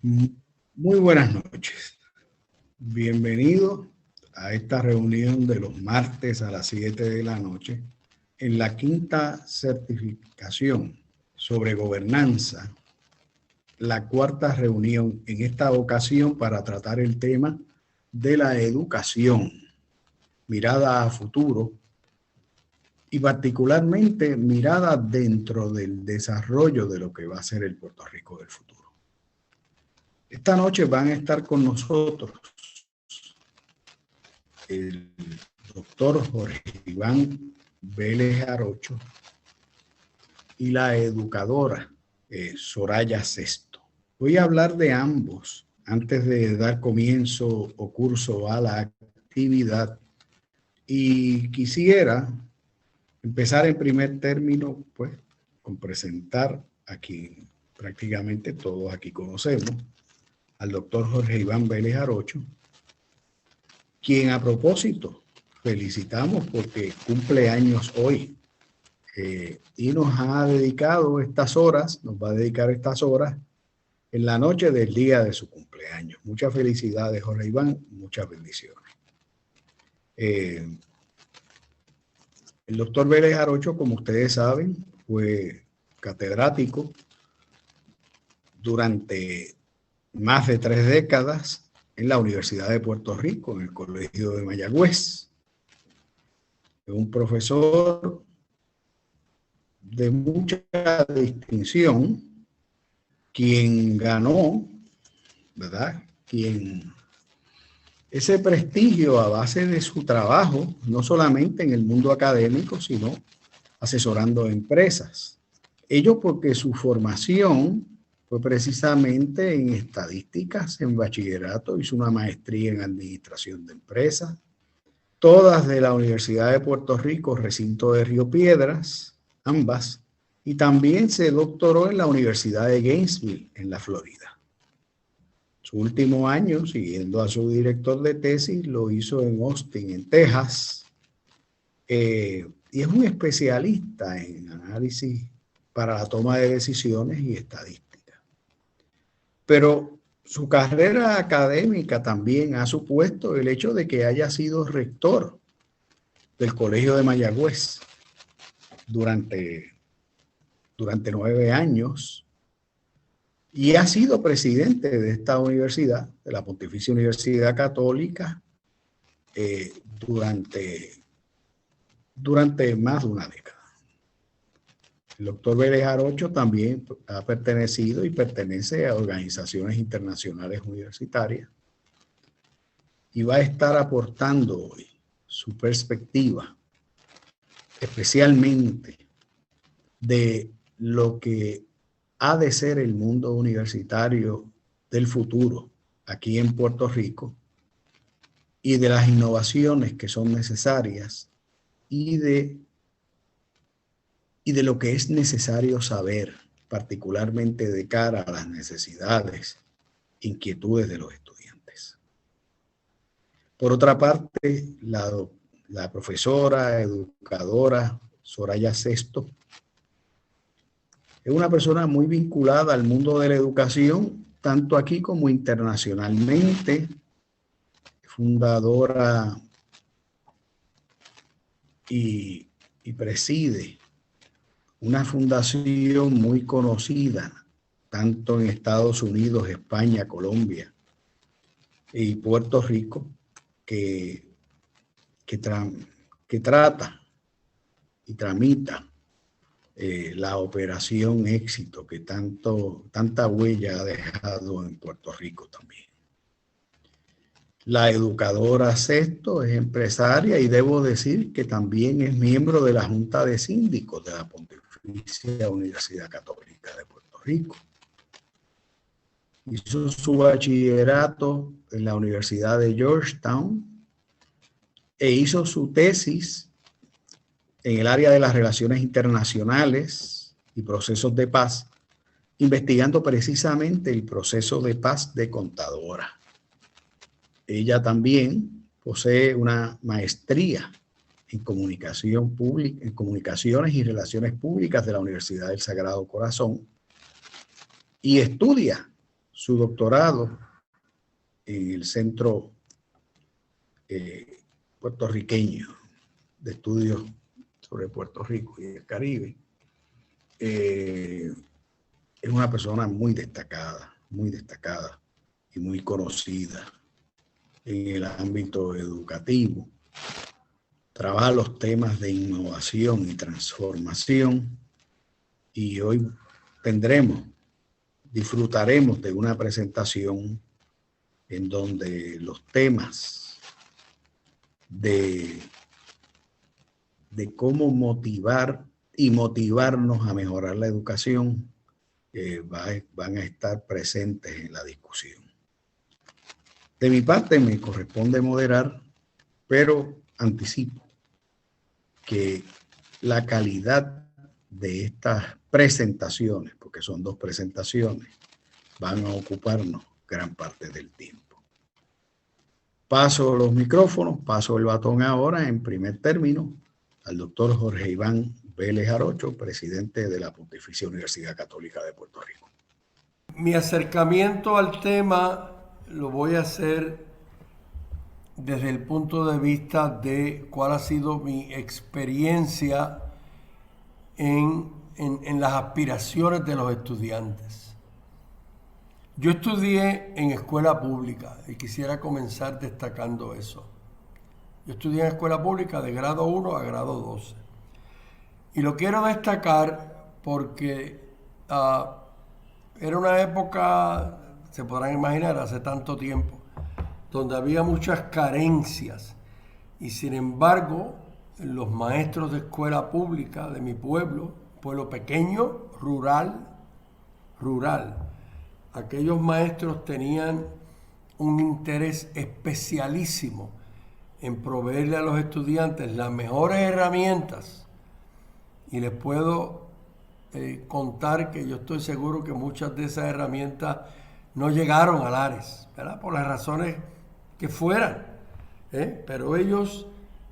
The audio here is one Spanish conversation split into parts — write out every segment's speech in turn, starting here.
Muy buenas noches. Bienvenido a esta reunión de los martes a las 7 de la noche en la quinta certificación sobre gobernanza, la cuarta reunión en esta ocasión para tratar el tema de la educación, mirada a futuro y particularmente mirada dentro del desarrollo de lo que va a ser el Puerto Rico del futuro. Esta noche van a estar con nosotros el doctor Jorge Iván Vélez Arocho y la educadora Soraya Sesto. Voy a hablar de ambos antes de dar comienzo o curso a la actividad y quisiera empezar en primer término pues con presentar a quien prácticamente todos aquí conocemos, al doctor Jorge Iván Vélez Arocho, quien a propósito felicitamos porque cumple años hoy y nos ha dedicado estas horas, nos va a dedicar estas horas en la noche del día de su cumpleaños. Muchas felicidades, Jorge Iván, muchas bendiciones. El doctor Vélez Arocho, como ustedes saben, fue catedrático durante más de 3 décadas en la Universidad de Puerto Rico, en el Colegio de Mayagüez. Un profesor de mucha distinción, quien ganó, ¿verdad? Ese prestigio a base de su trabajo, no solamente en el mundo académico, sino asesorando empresas. Ello porque su formación fue precisamente en estadísticas, en bachillerato, hizo una maestría en administración de empresas, todas de la Universidad de Puerto Rico, recinto de Río Piedras, ambas, y también se doctoró en la Universidad de Gainesville, en la Florida. Su último año, siguiendo a su director de tesis, lo hizo en Austin, en Texas, y es un especialista en análisis para la toma de decisiones y estadística. Pero su carrera académica también ha supuesto el hecho de que haya sido rector del Colegio de Mayagüez durante 9 años y ha sido presidente de esta universidad, de la Pontificia Universidad Católica, durante más de una década. El doctor Vélez Arocho también ha pertenecido y pertenece a organizaciones internacionales universitarias y va a estar aportando hoy su perspectiva, especialmente de lo que ha de ser el mundo universitario del futuro aquí en Puerto Rico y de las innovaciones que son necesarias y de lo que es necesario saber, particularmente de cara a las necesidades, inquietudes de los estudiantes. Por otra parte, la profesora, educadora Soraya Sesto es una persona muy vinculada al mundo de la educación, tanto aquí como internacionalmente, fundadora y preside una fundación muy conocida, tanto en Estados Unidos, España, Colombia y Puerto Rico, que trata y tramita la operación Éxito, que tanta huella ha dejado en Puerto Rico también. La educadora Sesto es empresaria y debo decir que también es miembro de la Junta de Síndicos de la Pontificia Universidad Católica de Puerto Rico. Hizo su bachillerato en la Universidad de Georgetown e hizo su tesis en el área de las relaciones internacionales y procesos de paz, investigando precisamente el proceso de paz de Contadora. Ella también posee una maestría en comunicación pública, en comunicaciones y relaciones públicas de la Universidad del Sagrado Corazón y estudia su doctorado en el Centro Puertorriqueño de Estudios sobre Puerto Rico y el Caribe. Es una persona muy destacada y muy conocida en el ámbito educativo. Trabaja los temas de innovación y transformación, y hoy disfrutaremos de una presentación en donde los temas de cómo motivar y motivarnos a mejorar la educación van a estar presentes en la discusión. De mi parte me corresponde moderar, pero anticipo que la calidad de estas presentaciones, porque son 2 presentaciones, van a ocuparnos gran parte del tiempo. Paso los micrófonos, paso el batón ahora en primer término al doctor Jorge Iván Vélez Arocho, presidente de la Pontificia Universidad Católica de Puerto Rico. Mi acercamiento al tema lo voy a hacer desde el punto de vista de cuál ha sido mi experiencia en las aspiraciones de los estudiantes. Yo estudié en escuela pública y quisiera comenzar destacando eso. Yo estudié en escuela pública de grado 1 a grado 12. Y lo quiero destacar porque era una época, se podrán imaginar, hace tanto tiempo, donde había muchas carencias. Y sin embargo, los maestros de escuela pública de mi pueblo pequeño, rural, aquellos maestros tenían un interés especialísimo en proveerle a los estudiantes las mejores herramientas. Y les puedo contar que yo estoy seguro que muchas de esas herramientas no llegaron a Lares, ¿verdad? Por las razones que fueran, pero ellos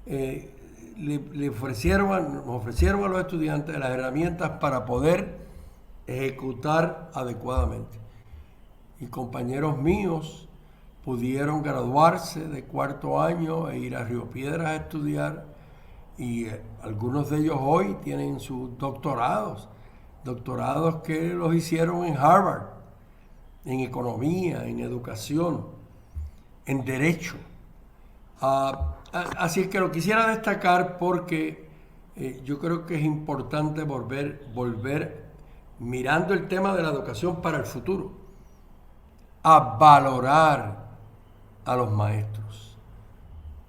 le ofrecieron a los estudiantes las herramientas para poder ejecutar adecuadamente. Y compañeros míos pudieron graduarse de 4º año e ir a Río Piedras a estudiar, y algunos de ellos hoy tienen sus doctorados que los hicieron en Harvard, en economía, en educación, en derecho. Así que lo quisiera destacar porque yo creo que es importante volver mirando el tema de la educación para el futuro, a valorar a los maestros,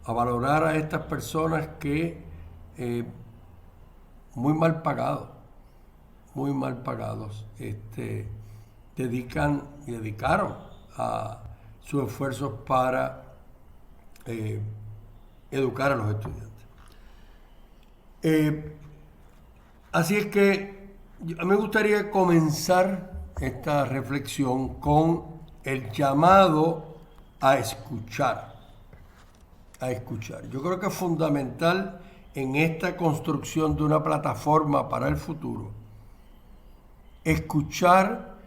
a valorar a estas personas que muy mal pagados, dedicaron a sus esfuerzos para educar a los estudiantes. Así es que a mí me gustaría comenzar esta reflexión con el llamado a escuchar. Yo creo que es fundamental en esta construcción de una plataforma para el futuro escuchar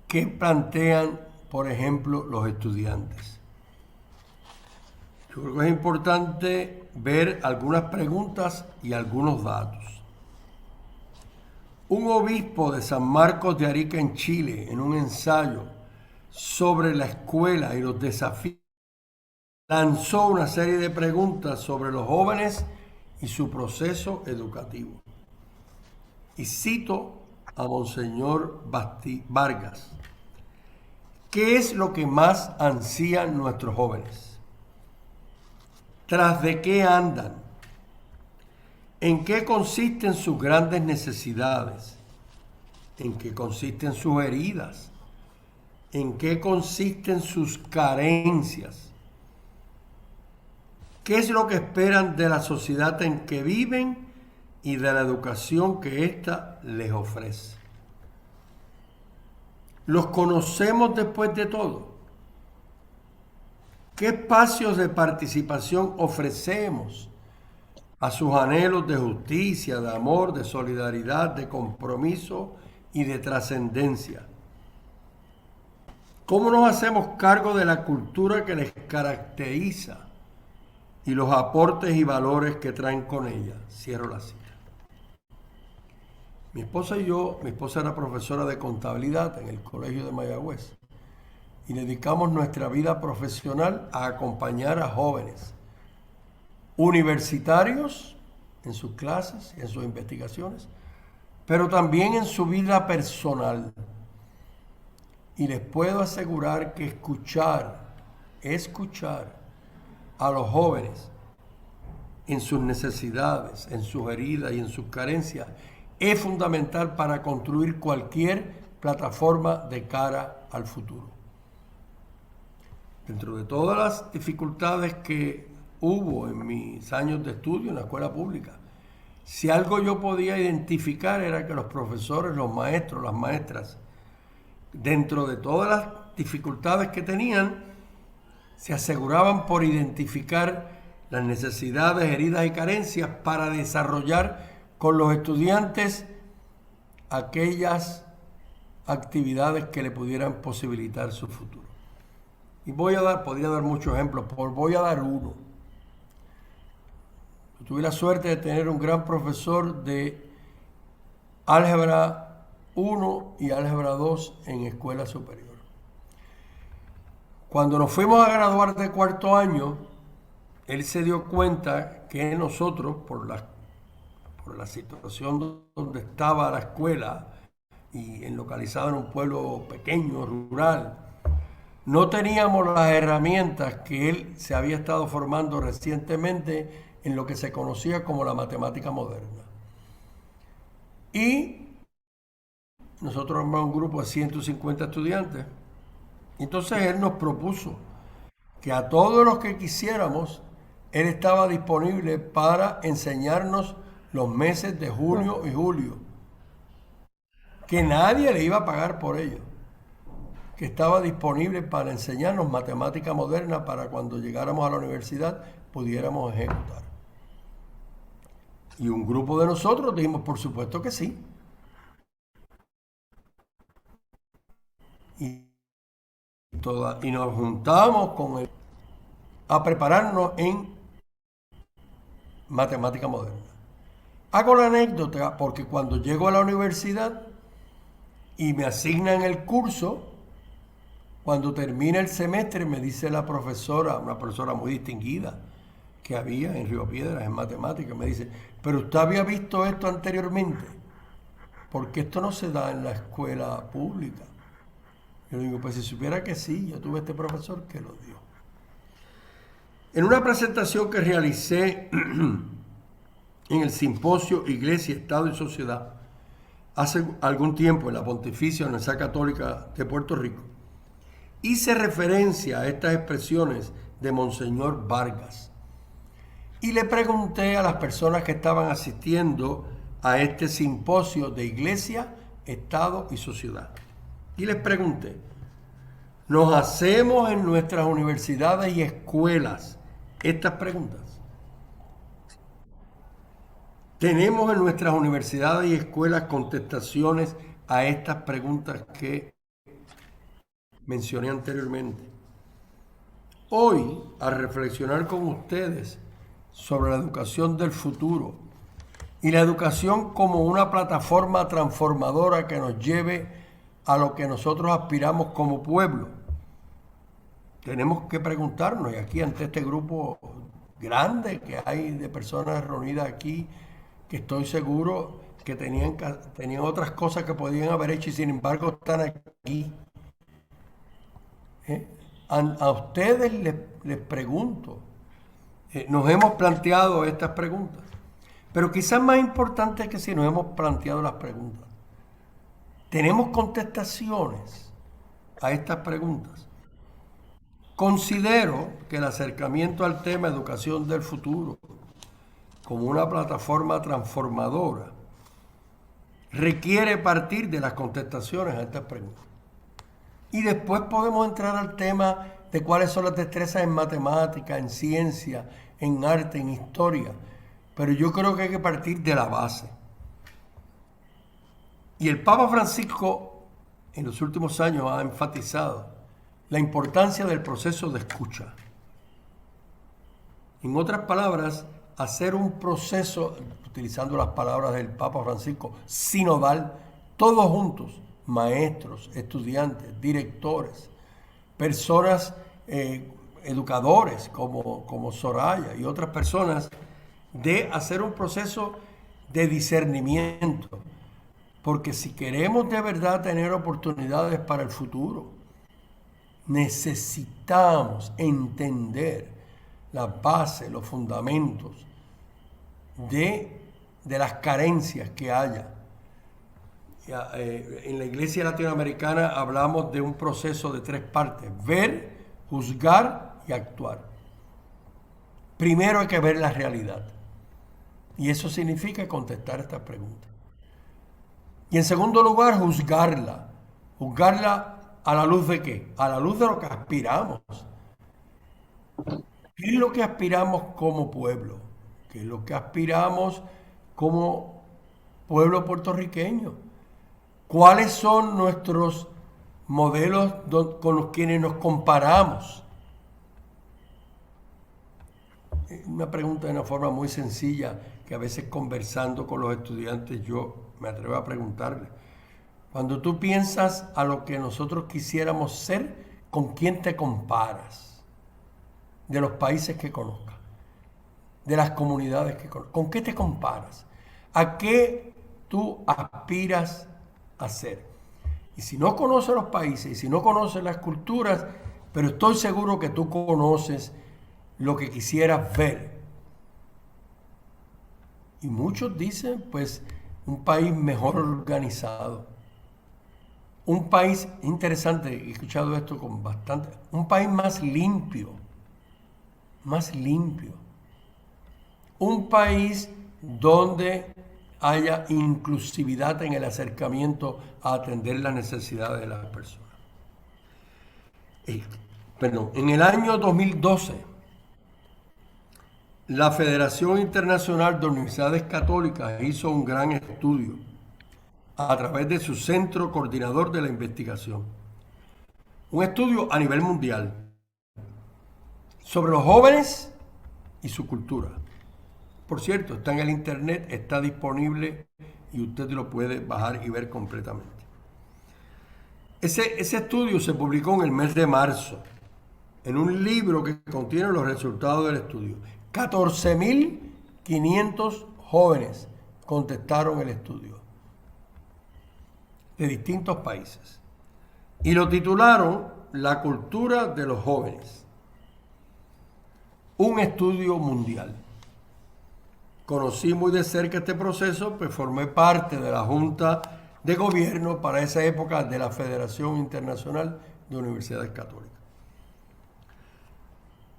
qué plantean, por ejemplo, los estudiantes. Yo creo que es importante ver algunas preguntas y algunos datos. Un obispo de San Marcos de Arica, en Chile, en un ensayo sobre la escuela y los desafíos, lanzó una serie de preguntas sobre los jóvenes y su proceso educativo. Y cito a Monseñor Vargas: ¿qué es lo que más ansían nuestros jóvenes? ¿Tras de qué andan? ¿En qué consisten sus grandes necesidades? ¿En qué consisten sus heridas? ¿En qué consisten sus carencias? ¿Qué es lo que esperan de la sociedad en que viven y de la educación que ésta les ofrece? ¿Los conocemos después de todo? ¿Qué espacios de participación ofrecemos a sus anhelos de justicia, de amor, de solidaridad, de compromiso y de trascendencia? ¿Cómo nos hacemos cargo de la cultura que les caracteriza y los aportes y valores que traen con ella? Cierro la cita. Mi esposa y yo, mi esposa era profesora de contabilidad en el Colegio de Mayagüez y dedicamos nuestra vida profesional a acompañar a jóvenes universitarios en sus clases, en sus investigaciones, pero también en su vida personal. Y les puedo asegurar que escuchar a los jóvenes en sus necesidades, en sus heridas y en sus carencias es fundamental para construir cualquier plataforma de cara al futuro. Dentro de todas las dificultades que hubo en mis años de estudio en la escuela pública, si algo yo podía identificar era que los profesores, los maestros, las maestras, dentro de todas las dificultades que tenían, se aseguraban por identificar las necesidades, heridas y carencias para desarrollar con los estudiantes aquellas actividades que le pudieran posibilitar su futuro. Y podría dar muchos ejemplos, voy a dar uno. Tuve la suerte de tener un gran profesor de álgebra 1 y álgebra 2 en escuela superior. Cuando nos fuimos a graduar de cuarto año, él se dio cuenta que nosotros, por la situación donde estaba la escuela y localizado en un pueblo pequeño, rural, no teníamos las herramientas que él se había estado formando recientemente en lo que se conocía como la matemática moderna. Y nosotros armamos un grupo de 150 estudiantes. Entonces él nos propuso que a todos los que quisiéramos, él estaba disponible para enseñarnos los meses de junio y julio. Que nadie le iba a pagar por ello. Que estaba disponible para enseñarnos matemática moderna para cuando llegáramos a la universidad pudiéramos ejecutar. Y un grupo de nosotros dijimos, por supuesto que sí. Y nos juntamos con él a prepararnos en matemática moderna. Hago la anécdota porque cuando llego a la universidad y me asignan el curso, cuando termina el semestre me dice la profesora, una profesora muy distinguida que había en Río Piedras en matemáticas, me dice, pero usted había visto esto anteriormente, porque esto no se da en la escuela pública. Yo le digo, pues si supiera que sí, yo tuve este profesor que lo dio. En una presentación que realicé en el simposio Iglesia, Estado y Sociedad, hace algún tiempo en la Pontificia Universidad Católica de Puerto Rico, hice referencia a estas expresiones de Monseñor Vargas y le pregunté a las personas que estaban asistiendo a este simposio de Iglesia, Estado y Sociedad. Y les pregunté, ¿nos hacemos en nuestras universidades y escuelas estas preguntas? ¿Tenemos en nuestras universidades y escuelas contestaciones a estas preguntas que mencioné anteriormente? Hoy, al reflexionar con ustedes sobre la educación del futuro y la educación como una plataforma transformadora que nos lleve a lo que nosotros aspiramos como pueblo, tenemos que preguntarnos, y aquí ante este grupo grande que hay de personas reunidas aquí, que estoy seguro que tenían otras cosas que podían haber hecho y sin embargo están aquí. A ustedes les pregunto, nos hemos planteado estas preguntas, pero quizás más importante es que si nos hemos planteado las preguntas, ¿tenemos contestaciones a estas preguntas? Considero que el acercamiento al tema educación del futuro como una plataforma transformadora requiere partir de las contestaciones a estas preguntas. Y después podemos entrar al tema de cuáles son las destrezas en matemática, en ciencia, en arte, en historia. Pero yo creo que hay que partir de la base. Y el Papa Francisco en los últimos años ha enfatizado la importancia del proceso de escucha. En otras palabras, hacer un proceso, utilizando las palabras del Papa Francisco, sinodal, todos juntos, maestros, estudiantes, directores, personas, educadores como Soraya y otras personas, de hacer un proceso de discernimiento. Porque si queremos de verdad tener oportunidades para el futuro, necesitamos entender las bases, los fundamentos de las carencias que haya. En la iglesia latinoamericana hablamos de un proceso de 3 partes: ver, juzgar y actuar. Primero hay que ver la realidad. Y eso significa contestar estas preguntas. Y en segundo lugar, juzgarla. ¿Juzgarla a la luz de qué? A la luz de lo que aspiramos. ¿Qué es lo que aspiramos como pueblo? ¿Qué es lo que aspiramos como pueblo puertorriqueño? ¿Cuáles son nuestros modelos con los quienes nos comparamos? Una pregunta de una forma muy sencilla que a veces conversando con los estudiantes yo me atrevo a preguntarle. Cuando tú piensas a lo que nosotros quisiéramos ser, ¿con quién te comparas? De los países que conozcas, de las comunidades que conozcas. ¿Con qué te comparas? ¿A qué tú aspiras a ser? Y si no conoces los países y si no conoces las culturas, pero estoy seguro que tú conoces lo que quisieras ver. Y muchos dicen, pues, un país mejor organizado. Un país, interesante, he escuchado esto con bastante, un país más limpio. Más limpio. Un país donde haya inclusividad en el acercamiento a atender las necesidades de las personas. En el año 2012, la Federación Internacional de Universidades Católicas hizo un gran estudio a través de su Centro Coordinador de la Investigación. Un estudio a nivel mundial sobre los jóvenes y su cultura. Por cierto, está en el internet, está disponible y usted lo puede bajar y ver completamente. Ese estudio se publicó en el mes de marzo, en un libro que contiene los resultados del estudio. 14.500 jóvenes contestaron el estudio de distintos países y lo titularon La cultura de los jóvenes. Un estudio mundial. Conocí muy de cerca este proceso, pues formé parte de la Junta de Gobierno para esa época de la Federación Internacional de Universidades Católicas.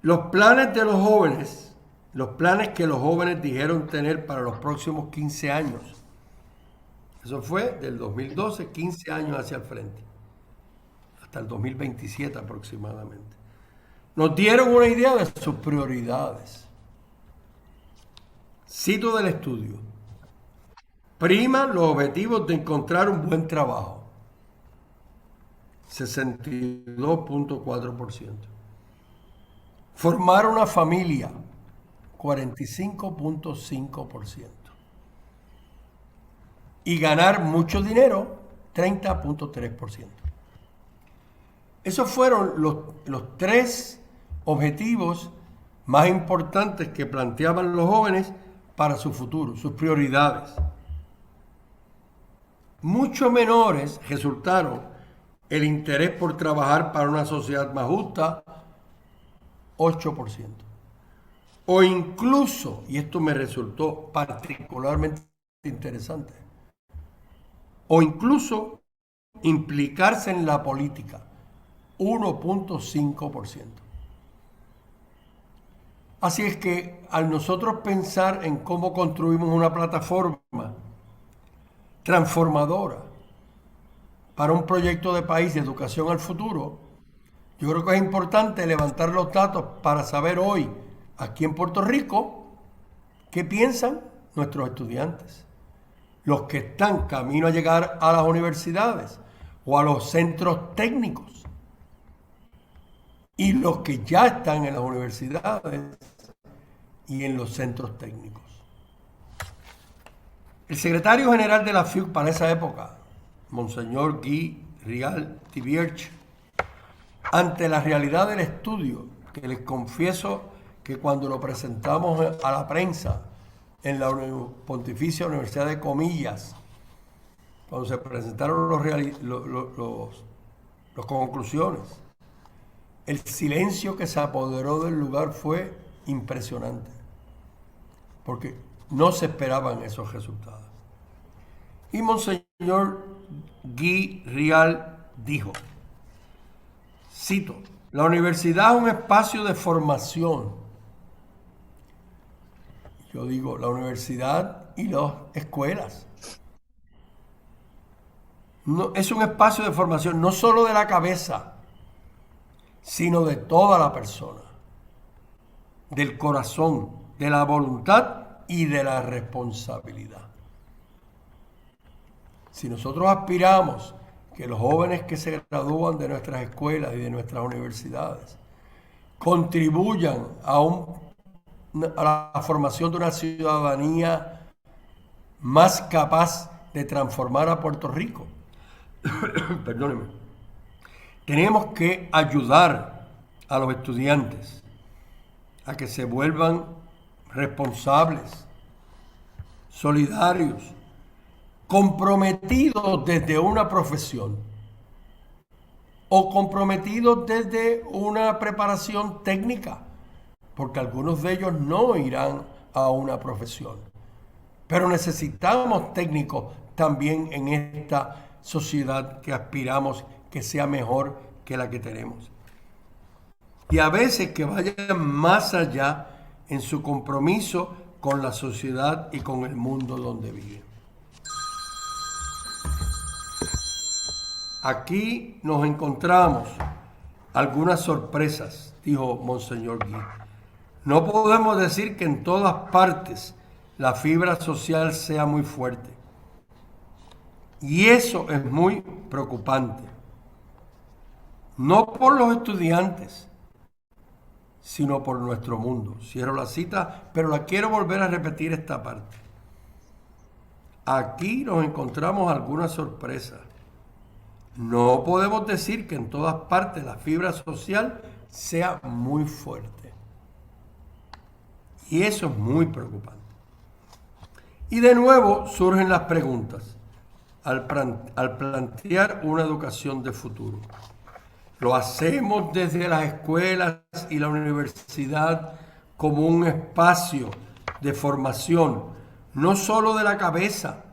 Los planes de los jóvenes, los planes que los jóvenes dijeron tener para los próximos 15 años, eso fue del 2012, 15 años hacia el frente, hasta el 2027 aproximadamente. Nos dieron una idea de sus prioridades. Cito del estudio. Prima los objetivos de encontrar un buen trabajo. 62.4%. Formar una familia. 45.5%. Y ganar mucho dinero. 30.3%. Esos fueron los 3 objetivos más importantes que planteaban los jóvenes para su futuro, sus prioridades. Mucho menores resultaron el interés por trabajar para una sociedad más justa, 8%. O incluso, y esto me resultó particularmente interesante, o incluso implicarse en la política, 1.5%. Así es que al nosotros pensar en cómo construimos una plataforma transformadora para un proyecto de país de educación al futuro, yo creo que es importante levantar los datos para saber hoy, aquí en Puerto Rico, qué piensan nuestros estudiantes, los que están camino a llegar a las universidades o a los centros técnicos. y los que ya están en las universidades y en los centros técnicos. El secretario general de la FIUC para esa época, Monseñor Guy Rial Thibierge, ante la realidad del estudio, que les confieso que cuando lo presentamos a la prensa en la Pontificia Universidad de Comillas, cuando se presentaron las conclusiones, el silencio que se apoderó del lugar fue impresionante, porque no se esperaban esos resultados. Y Monseñor Guy Rial dijo, cito, la universidad es un espacio de formación. Yo digo, la universidad y las escuelas. No, es un espacio de formación no solo de la cabeza, sino de toda la persona, del corazón, de la voluntad y de la responsabilidad. Si nosotros aspiramos que los jóvenes que se gradúan de nuestras escuelas y de nuestras universidades contribuyan a la formación de una ciudadanía más capaz de transformar a Puerto Rico, perdónenme, tenemos que ayudar a los estudiantes a que se vuelvan responsables, solidarios, comprometidos desde una profesión o comprometidos desde una preparación técnica, porque algunos de ellos no irán a una profesión. Pero necesitamos técnicos también en esta sociedad que aspiramos que sea mejor que la que tenemos. Y a veces que vayan más allá en su compromiso con la sociedad y con el mundo donde viven. Aquí nos encontramos algunas sorpresas, dijo Monseñor Guy. No podemos decir que en todas partes la fibra social sea muy fuerte. Y eso es muy preocupante. No por los estudiantes, sino por nuestro mundo. Cierro la cita, pero la quiero volver a repetir esta parte. Aquí nos encontramos algunas sorpresas. No podemos decir que en todas partes la fibra social sea muy fuerte. Y eso es muy preocupante. Y de nuevo surgen las preguntas al plantear una educación de futuro. Lo hacemos desde las escuelas y la universidad como un espacio de formación, no solo de la cabeza,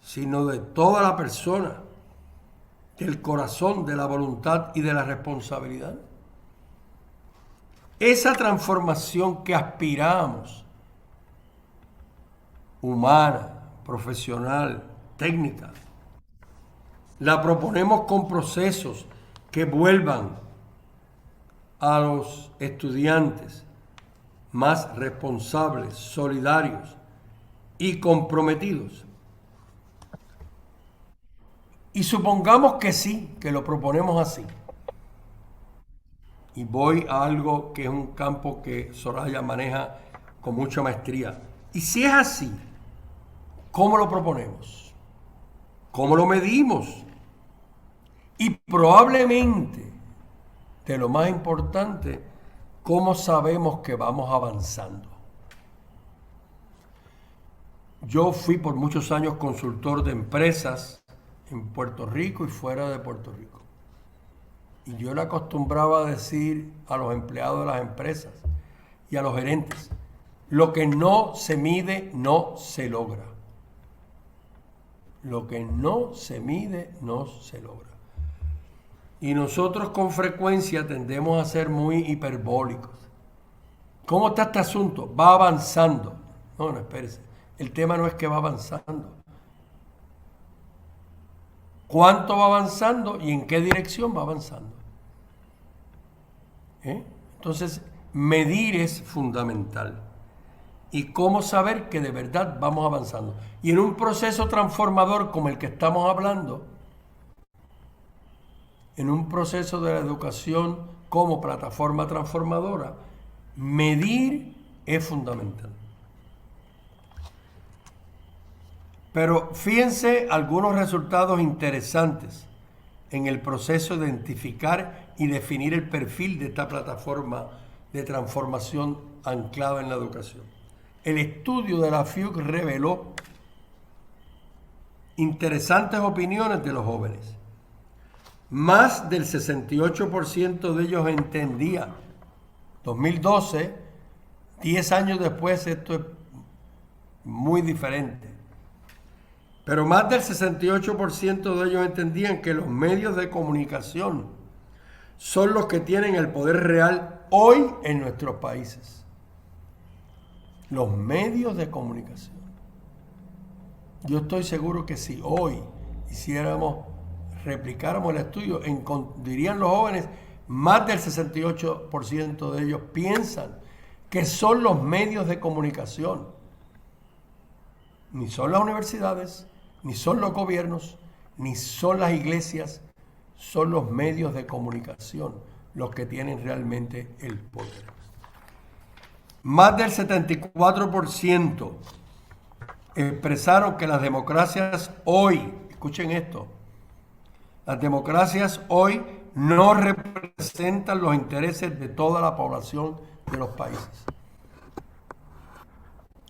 sino de toda la persona, del corazón, de la voluntad y de la responsabilidad. Esa transformación que aspiramos, humana, profesional, técnica, la proponemos con procesos que vuelvan a los estudiantes más responsables, solidarios y comprometidos. Y supongamos que sí, que lo proponemos así. Y voy a algo que es un campo que Soraya maneja con mucha maestría. Y si es así, ¿cómo lo proponemos? ¿Cómo lo medimos? Y probablemente, de lo más importante, ¿cómo sabemos que vamos avanzando? Yo fui por muchos años consultor de empresas en Puerto Rico y fuera de Puerto Rico. Y yo le acostumbraba a decir a los empleados de las empresas y a los gerentes, lo que no se mide no se logra. Lo que no se mide no se logra. Y nosotros con frecuencia tendemos a ser muy hiperbólicos. ¿Cómo está este asunto? Va avanzando. No, espérese. El tema no es que va avanzando. ¿Cuánto va avanzando y en qué dirección va avanzando? Entonces, medir es fundamental. Y cómo saber que de verdad vamos avanzando. Y en un proceso transformador como el que estamos hablando, en un proceso de la educación como plataforma transformadora, medir es fundamental. Pero fíjense algunos resultados interesantes en el proceso de identificar y definir el perfil de esta plataforma de transformación anclada en la educación. El estudio de la FIUC reveló interesantes opiniones de los jóvenes. Más del 68% de ellos entendía. 2012, 10 años después, esto es muy diferente. Pero más del 68% de ellos entendían que los medios de comunicación son los que tienen el poder real hoy en nuestros países. Los medios de comunicación. Yo estoy seguro que si hoy replicáramos el estudio, dirían los jóvenes, más del 68% de ellos piensan que son los medios de comunicación. Ni son las universidades, ni son los gobiernos, ni son las iglesias, son los medios de comunicación los que tienen realmente el poder. Más del 74% expresaron que las democracias hoy, escuchen esto, las democracias hoy no representan los intereses de toda la población de los países.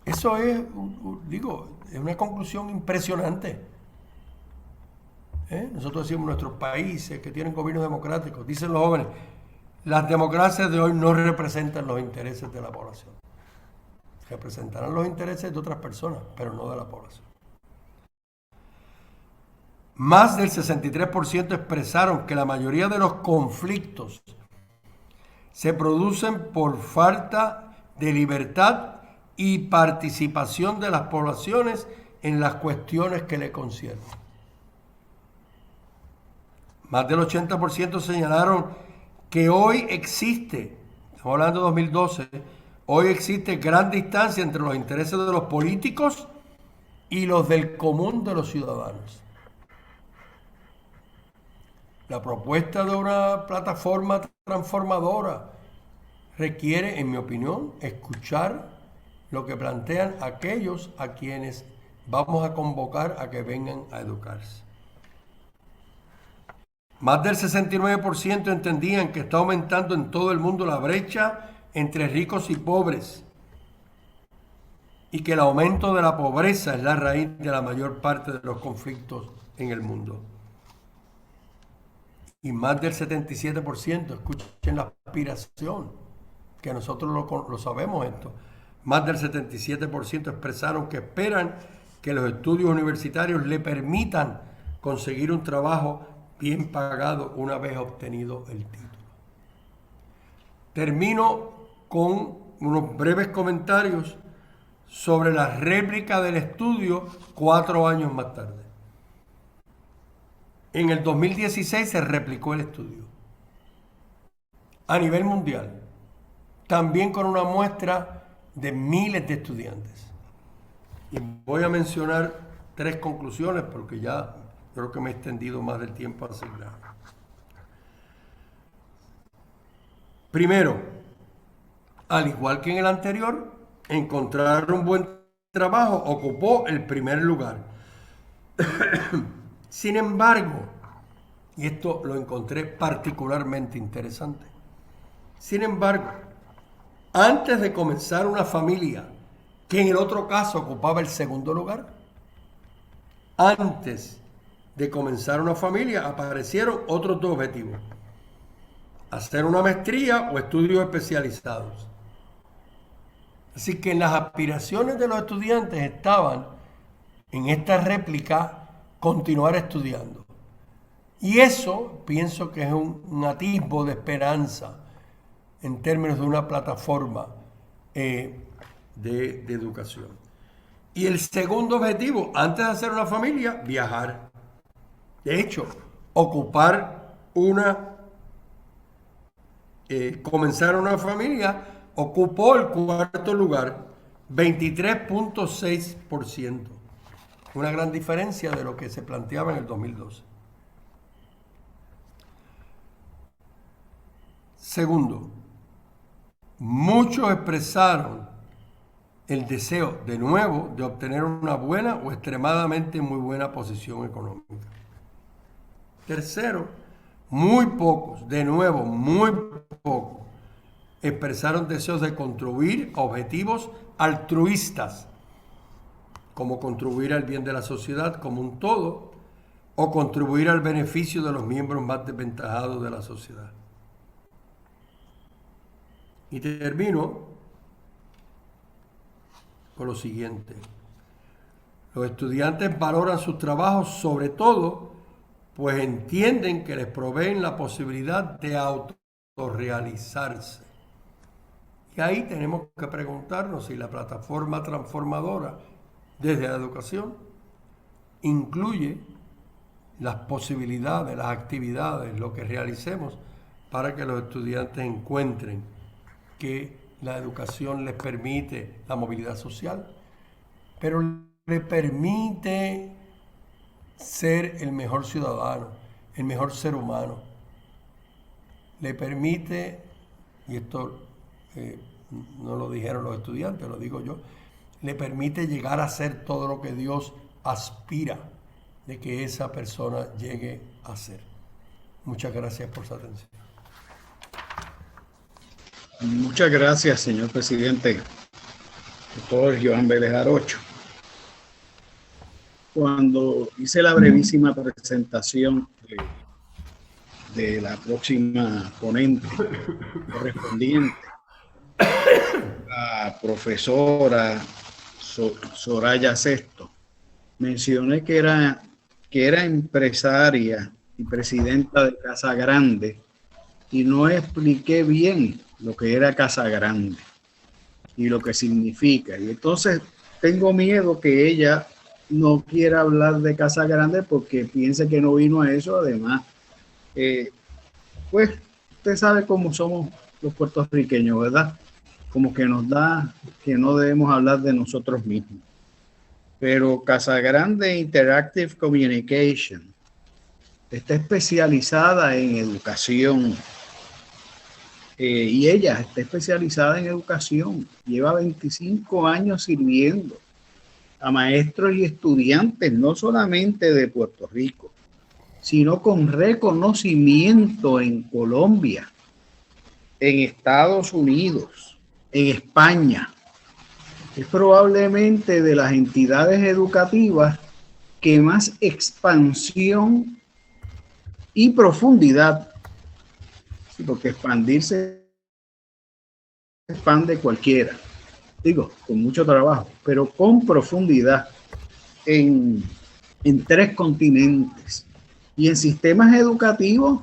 Eso es, es una conclusión impresionante. Nosotros decimos nuestros países que tienen gobiernos democráticos, dicen los jóvenes, las democracias de hoy no representan los intereses de la población. Representarán los intereses de otras personas, pero no de la población. Más del 63% expresaron que la mayoría de los conflictos se producen por falta de libertad y participación de las poblaciones en las cuestiones que le conciernen. Más del 80% señalaron que hoy existe, estamos hablando de 2012, hoy existe gran distancia entre los intereses de los políticos y los del común de los ciudadanos. La propuesta de una plataforma transformadora requiere, en mi opinión, escuchar lo que plantean aquellos a quienes vamos a convocar a que vengan a educarse. Más del 69% entendían que está aumentando en todo el mundo la brecha entre ricos y pobres y que el aumento de la pobreza es la raíz de la mayor parte de los conflictos en el mundo. Y más del 77%, escuchen la aspiración, que nosotros lo sabemos esto, más del 77% expresaron que esperan que los estudios universitarios le permitan conseguir un trabajo bien pagado una vez obtenido el título. Termino con unos breves comentarios sobre la réplica del estudio 4 años más tarde. En el 2016 se replicó el estudio a nivel mundial, también con una muestra de miles de estudiantes. Y voy a mencionar 3 conclusiones porque ya creo que me he extendido más del tiempo asignado. Primero, al igual que en el anterior, encontrar un buen trabajo ocupó el primer lugar. Sin embargo, y esto lo encontré particularmente interesante, sin embargo, antes de comenzar una familia, que en el otro caso ocupaba el segundo lugar, antes de comenzar una familia aparecieron otros 2 objetivos: hacer una maestría o estudios especializados. Así que en las aspiraciones de los estudiantes estaban, en esta réplica, continuar estudiando. Y eso pienso que es un atisbo de esperanza en términos de una plataforma de educación. Y el segundo objetivo, antes de hacer una familia, viajar. De hecho, comenzar una familia ocupó el 4º lugar, 23.6%. Una gran diferencia de lo que se planteaba en el 2012. Segundo, muchos expresaron el deseo, de nuevo, de obtener una buena o extremadamente muy buena posición económica. Tercero, muy pocos, de nuevo, muy pocos, expresaron deseos de contribuir a objetivos altruistas, como contribuir al bien de la sociedad como un todo, o contribuir al beneficio de los miembros más desventajados de la sociedad. Y termino con lo siguiente. Los estudiantes valoran sus trabajos sobre todo, pues entienden que les proveen la posibilidad de autorrealizarse. Y ahí tenemos que preguntarnos si la plataforma transformadora desde la educación incluye las posibilidades, las actividades, lo que realicemos para que los estudiantes encuentren que la educación les permite la movilidad social, pero le permite ser el mejor ciudadano, el mejor ser humano. Le permite, y esto no lo dijeron los estudiantes, lo digo yo, le permite llegar a ser todo lo que Dios aspira de que esa persona llegue a ser. Muchas gracias por su atención. Muchas gracias, señor presidente, doctor Joan Vélez Arocho. Cuando hice la brevísima presentación de la próxima ponente correspondiente, la profesora Soraya Sesto, mencioné que era empresaria y presidenta de Casa Grande, y no expliqué bien lo que era Casa Grande y lo que significa. Y entonces tengo miedo que ella no quiera hablar de Casa Grande porque piense que no vino a eso. Además, pues usted sabe cómo somos los puertorriqueños, ¿verdad? Como que nos da que no debemos hablar de nosotros mismos. Pero Casa Grande Interactive Communication está especializada en educación. Y ella está especializada en educación. Lleva 25 años sirviendo a maestros y estudiantes, no solamente de Puerto Rico, sino con reconocimiento en Colombia, en Estados Unidos, en España. Es probablemente de las entidades educativas que más expansión y profundidad, porque expandirse expande cualquiera, digo, con mucho trabajo, pero con profundidad en 3 continentes y en sistemas educativos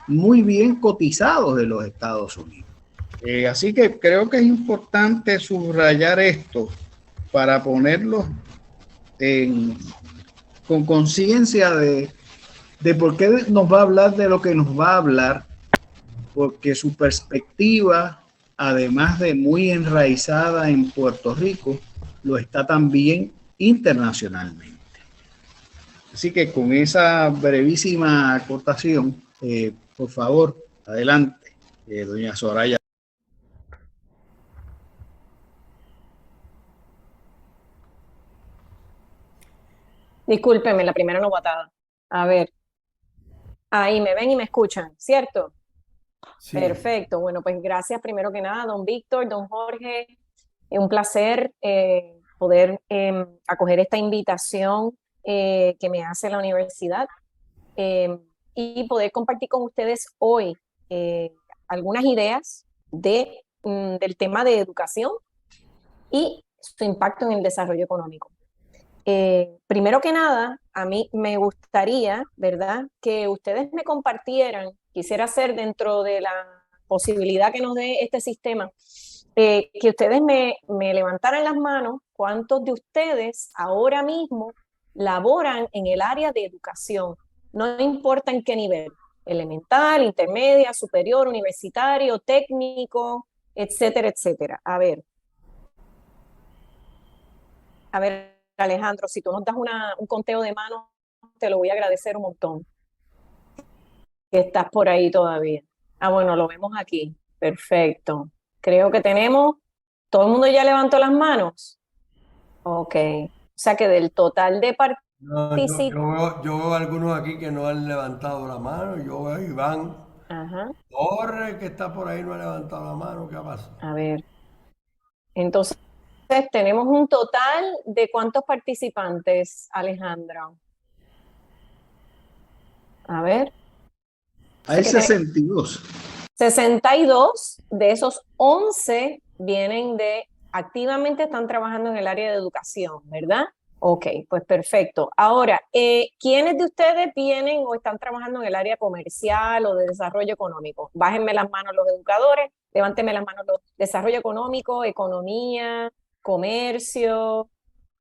muy bien cotizados de los Estados Unidos. Así que creo que es importante subrayar esto para ponerlo con conciencia de por qué nos va a hablar de lo que nos va a hablar, porque su perspectiva, además de muy enraizada en Puerto Rico, lo está también internacionalmente. Así que con esa brevísima acotación, por favor, adelante, doña Soraya. Discúlpeme, la primera novatada. A ver, ahí me ven y me escuchan, ¿cierto? Sí. Perfecto. Bueno, pues gracias primero que nada, don Víctor, don Jorge. Un placer poder acoger esta invitación que me hace la universidad y poder compartir con ustedes hoy algunas ideas del tema de educación y su impacto en el desarrollo económico. Primero que nada, a mí me gustaría, ¿verdad?, que ustedes me compartieran, quisiera hacer dentro de la posibilidad que nos dé este sistema, que ustedes me levantaran las manos, cuántos de ustedes ahora mismo laboran en el área de educación, no importa en qué nivel, elemental, intermedia, superior, universitario, técnico, etcétera, etcétera. A ver, Alejandro, si tú nos das un conteo de manos, te lo voy a agradecer un montón. Que estás por ahí todavía. Ah, bueno, lo vemos aquí. Perfecto. Creo que tenemos, ¿todo el mundo ya levantó las manos? Ok. O sea que del total de No, participantes, yo veo algunos aquí que no han levantado la mano. Yo veo a Iván ajá, Torres, que está por ahí, no ha levantado la mano. ¿Qué pasa? a ver. Entonces, tenemos un total de ¿cuántos participantes, Alejandra? A ver. O sea Hay que tenemos 62. 62 de esos 11 vienen activamente están trabajando en el área de educación, ¿verdad? Ok, pues perfecto. Ahora, ¿quiénes de ustedes vienen o están trabajando en el área comercial o de desarrollo económico? Bájenme las manos los educadores, levántenme las manos los desarrollo económico, economía, comercio.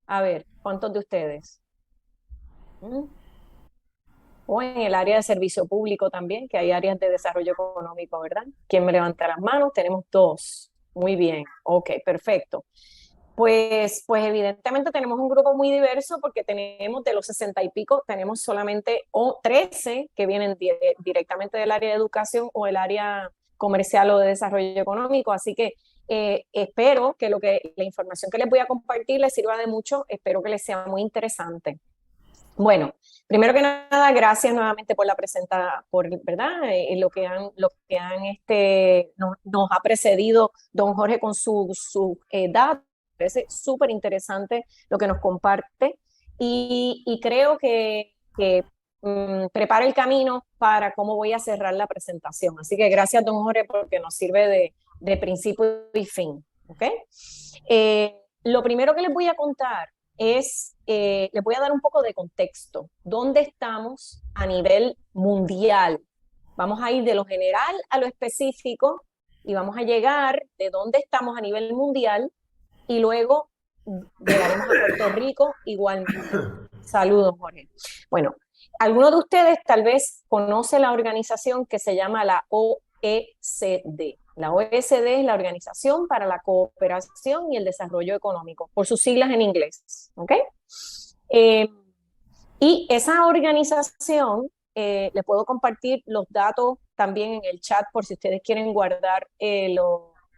A ver, ¿cuántos de ustedes? ¿Mm? O en el área de servicio público también, que hay áreas de desarrollo económico, ¿verdad? ¿Quién me levanta las manos? Tenemos dos. Muy bien, ok, perfecto. Pues evidentemente tenemos un grupo muy diverso porque tenemos de los 60 y pico, tenemos solamente 13 que vienen directamente del área de educación o el área comercial o de desarrollo económico. Así que espero que la información que les voy a compartir les sirva de mucho, espero que les sea muy interesante. Bueno, primero que nada, gracias nuevamente por la ¿verdad? Nos ha precedido don Jorge con su datos. Parece súper interesante lo que nos comparte y creo que prepara el camino para cómo voy a cerrar la presentación. Así que gracias, don Jorge, porque nos sirve de principio y fin. ¿Ok? Lo primero que les voy a contar les voy a dar un poco de contexto. ¿Dónde estamos a nivel mundial? Vamos a ir de lo general a lo específico y vamos a llegar de dónde estamos a nivel mundial y luego llegaremos a Puerto Rico igualmente. Saludos, Jorge. Bueno, algunos de ustedes tal vez conocen la organización que se llama la OECD. La OECD es la Organización para la Cooperación y el Desarrollo Económico, por sus siglas en inglés. ¿Ok? Y esa organización, les puedo compartir los datos también en el chat por si ustedes quieren guardar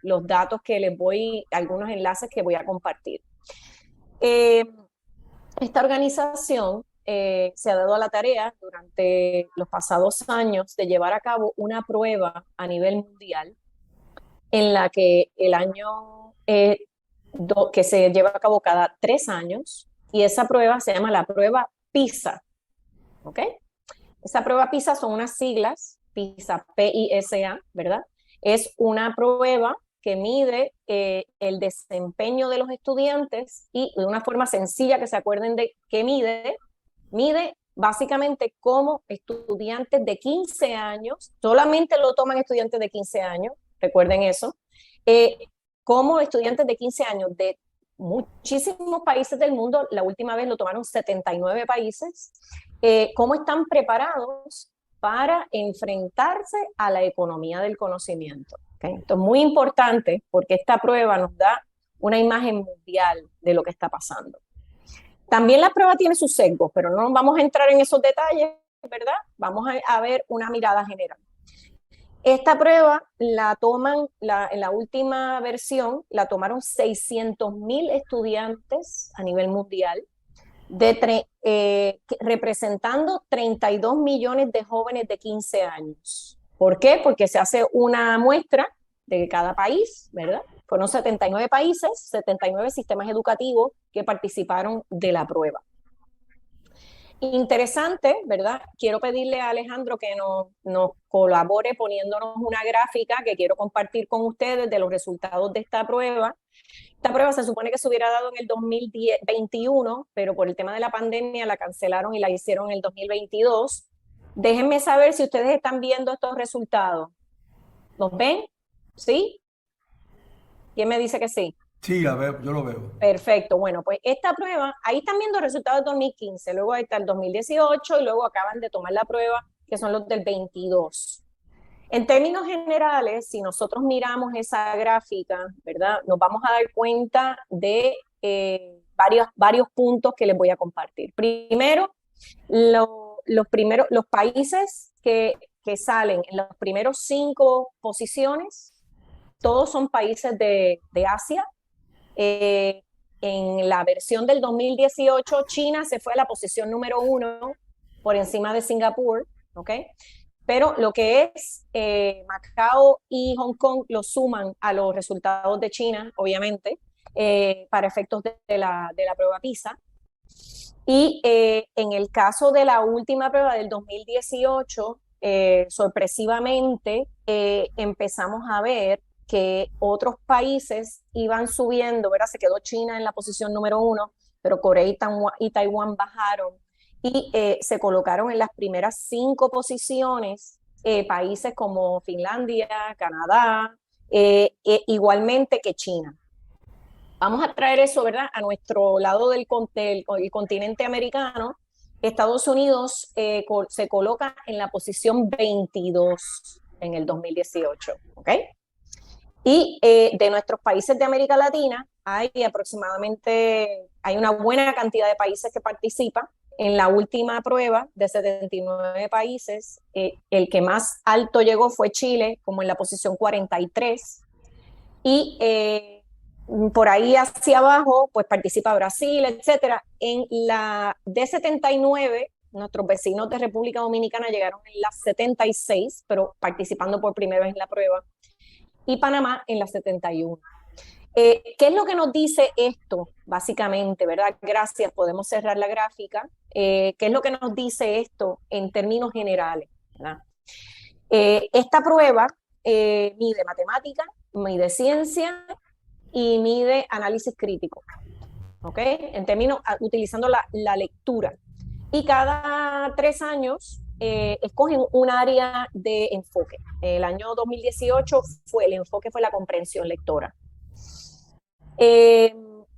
los datos que algunos enlaces que voy a compartir. Esta organización se ha dado a la tarea durante los pasados años de llevar a cabo una prueba a nivel mundial en la que el año que se lleva a cabo cada 3 años y esa prueba se llama la prueba PISA. ¿Ok? Esa prueba PISA son unas siglas, PISA, P-I-S-A, ¿verdad? Es una prueba que mide el desempeño de los estudiantes y de una forma sencilla que se acuerden de qué mide básicamente cómo estudiantes de 15 años, solamente lo toman estudiantes de 15 años, recuerden eso, como estudiantes de 15 años de muchísimos países del mundo, la última vez lo tomaron 79 países, cómo están preparados para enfrentarse a la economía del conocimiento. ¿Okay? Esto es muy importante porque esta prueba nos da una imagen mundial de lo que está pasando. También la prueba tiene sus sesgos, pero no vamos a entrar en esos detalles, ¿verdad? Vamos a ver una mirada general. Esta prueba la toman, en la última versión, la tomaron 600,000 estudiantes a nivel mundial, representando 32 millones de jóvenes de 15 años. ¿Por qué? Porque se hace una muestra de cada país, ¿verdad? Fueron 79 países, 79 sistemas educativos que participaron de la prueba. Interesante, ¿verdad? Quiero pedirle a Alejandro que nos colabore poniéndonos una gráfica que quiero compartir con ustedes de los resultados de esta prueba. Esta prueba se supone que se hubiera dado en el 2021, pero por el tema de la pandemia la cancelaron y la hicieron en el 2022. Déjenme saber si ustedes están viendo estos resultados. ¿Los ven? ¿Sí? ¿Quién me dice que sí? Sí, la veo, yo lo veo. Perfecto. Bueno, pues esta prueba, ahí están viendo resultados del 2015, luego está el 2018 y luego acaban de tomar la prueba, que son los del 22. En términos generales, si nosotros miramos esa gráfica, ¿verdad? Nos vamos a dar cuenta de varios puntos que les voy a compartir. Primero, los países que que salen en los primeros 5 posiciones, todos son países de Asia. En la versión del 2018, China se fue a la posición número 1 por encima de Singapur, ¿ok? Pero lo que es Macao y Hong Kong lo suman a los resultados de China, obviamente, para efectos de la prueba PISA. Y en el caso de la última prueba del 2018, sorpresivamente empezamos a ver que otros países iban subiendo, ¿verdad? Se quedó China en la posición número 1, pero Corea y Taiwán bajaron y se colocaron en las primeras 5 posiciones países como Finlandia, Canadá, igualmente que China. Vamos a traer eso, ¿verdad?, a nuestro lado del continente americano. Estados Unidos se coloca en la posición 22 en el 2018, ¿ok? Y de nuestros países de América Latina, hay una buena cantidad de países que participan. En la última prueba de 79 países, el que más alto llegó fue Chile, como en la posición 43. Y por ahí hacia abajo, pues participa Brasil, etcétera. En la D79, nuestros vecinos de República Dominicana llegaron en la 76, pero participando por primera vez en la prueba. Y Panamá en la 71. ¿Qué es lo que nos dice esto, básicamente, verdad? Gracias, podemos cerrar la gráfica. ¿Qué es lo que nos dice esto en términos generales, verdad? Esta prueba mide matemática, mide ciencia y mide análisis crítico, ¿ok? En términos, utilizando la lectura. Y cada 3 años escogen un área de enfoque. El año 2018 el enfoque fue la comprensión lectora.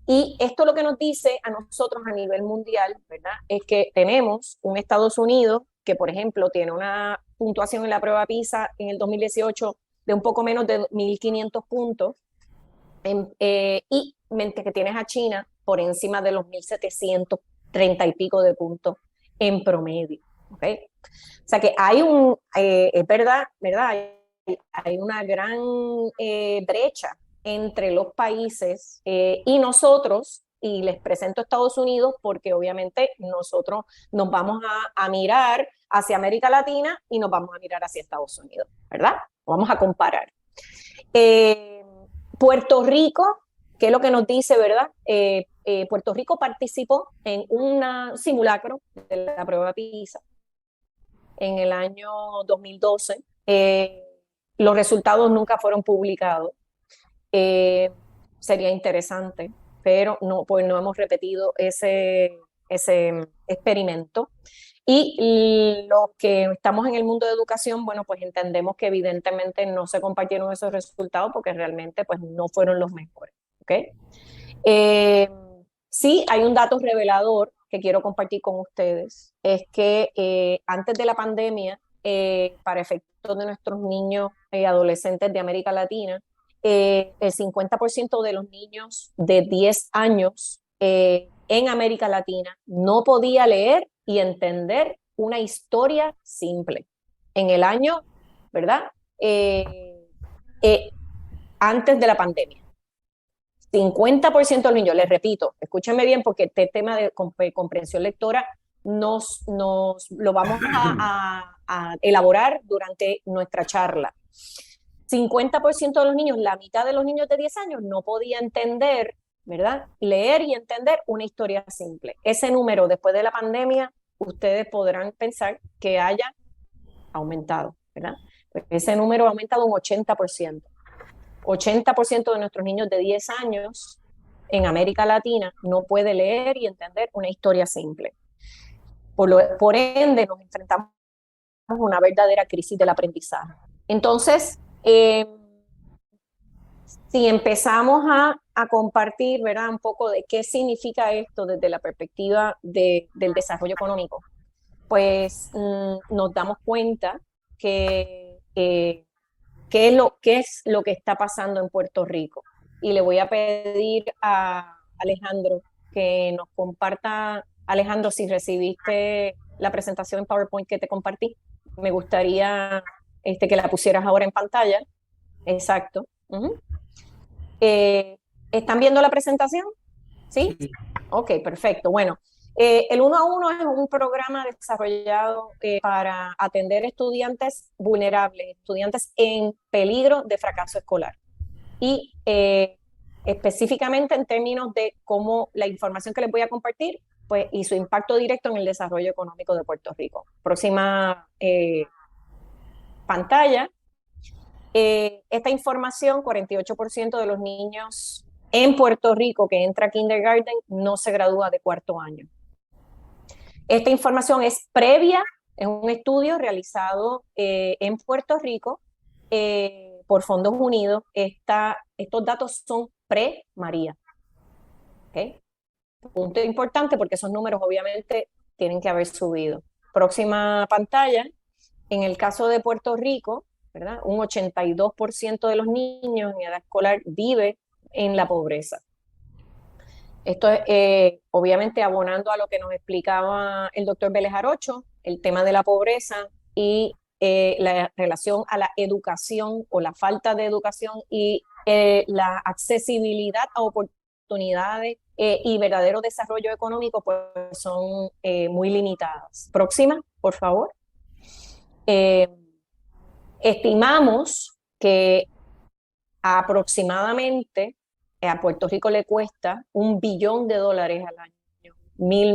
Y esto lo que nos dice a nosotros a nivel mundial, ¿verdad?, es que tenemos un Estados Unidos que, por ejemplo, tiene una puntuación en la prueba PISA en el 2018 de un poco menos de 1.500 puntos, y mientras que tienes a China por encima de los 1.730 y pico de puntos en promedio, ¿ok? O sea que hay es verdad, hay una gran brecha entre los países y nosotros, y les presento a Estados Unidos porque obviamente nosotros nos vamos a mirar hacia América Latina y nos vamos a mirar hacia Estados Unidos, ¿verdad? Vamos a comparar. Puerto Rico, ¿qué es lo que nos dice, verdad? Puerto Rico participó en un simulacro de la prueba PISA en el año 2012. Los resultados nunca fueron publicados. Sería interesante, pero pues no hemos repetido ese experimento. Y los que estamos en el mundo de educación, bueno, pues entendemos que evidentemente no se compartieron esos resultados porque realmente pues no fueron los mejores, ¿ok? Sí, hay un dato revelador que quiero compartir con ustedes, es que antes de la pandemia, para efectos de nuestros niños y adolescentes de América Latina, el 50% de los niños de 10 años en América Latina no podía leer y entender una historia simple. En el año, ¿verdad? Antes de la pandemia. 50% de los niños, les repito, escúchenme bien porque este tema de comprensión lectora lo vamos a elaborar durante nuestra charla. 50% de los niños, la mitad de los niños de 10 años no podía entender, ¿verdad?, leer y entender una historia simple. Ese número después de la pandemia, ustedes podrán pensar que haya aumentado, ¿verdad? Pues ese número ha aumentado un 80%. 80% de nuestros niños de 10 años en América Latina no puede leer y entender una historia simple. Por ende, nos enfrentamos a una verdadera crisis del aprendizaje. Entonces, si empezamos a compartir, ¿verdad?, un poco de qué significa esto desde la perspectiva del desarrollo económico, pues nos damos cuenta que qué es lo que está pasando en Puerto Rico. Y le voy a pedir a Alejandro que nos comparta. Alejandro, si recibiste la presentación en PowerPoint que te compartí, Me gustaría que la pusieras ahora en pantalla. Exacto. ¿Están viendo la presentación? ¿Sí? Sí. Ok, perfecto. Bueno, el 1 a 1 es un programa desarrollado para atender estudiantes vulnerables, estudiantes en peligro de fracaso escolar. Y específicamente en términos de cómo la información que les voy a compartir pues, y su impacto directo en el desarrollo económico de Puerto Rico. Próxima pantalla. Esta información, 48% de los niños en Puerto Rico que entra a kindergarten no se gradúa de cuarto año. Esta información es previa, es un estudio realizado en Puerto Rico por Fondos Unidos. Estos datos son pre-María. ¿Okay? Punto importante porque esos números obviamente tienen que haber subido. Próxima pantalla. En el caso de Puerto Rico, ¿verdad? Un 82% de los niños en edad escolar vive en la pobreza. Esto es obviamente abonando a lo que nos explicaba el doctor Vélez Arocho, el tema de la pobreza y la relación a la educación o la falta de educación y la accesibilidad a oportunidades y verdadero desarrollo económico pues son muy limitadas. Próxima, por favor. Estimamos que aproximadamente a Puerto Rico le cuesta $1 billón al año,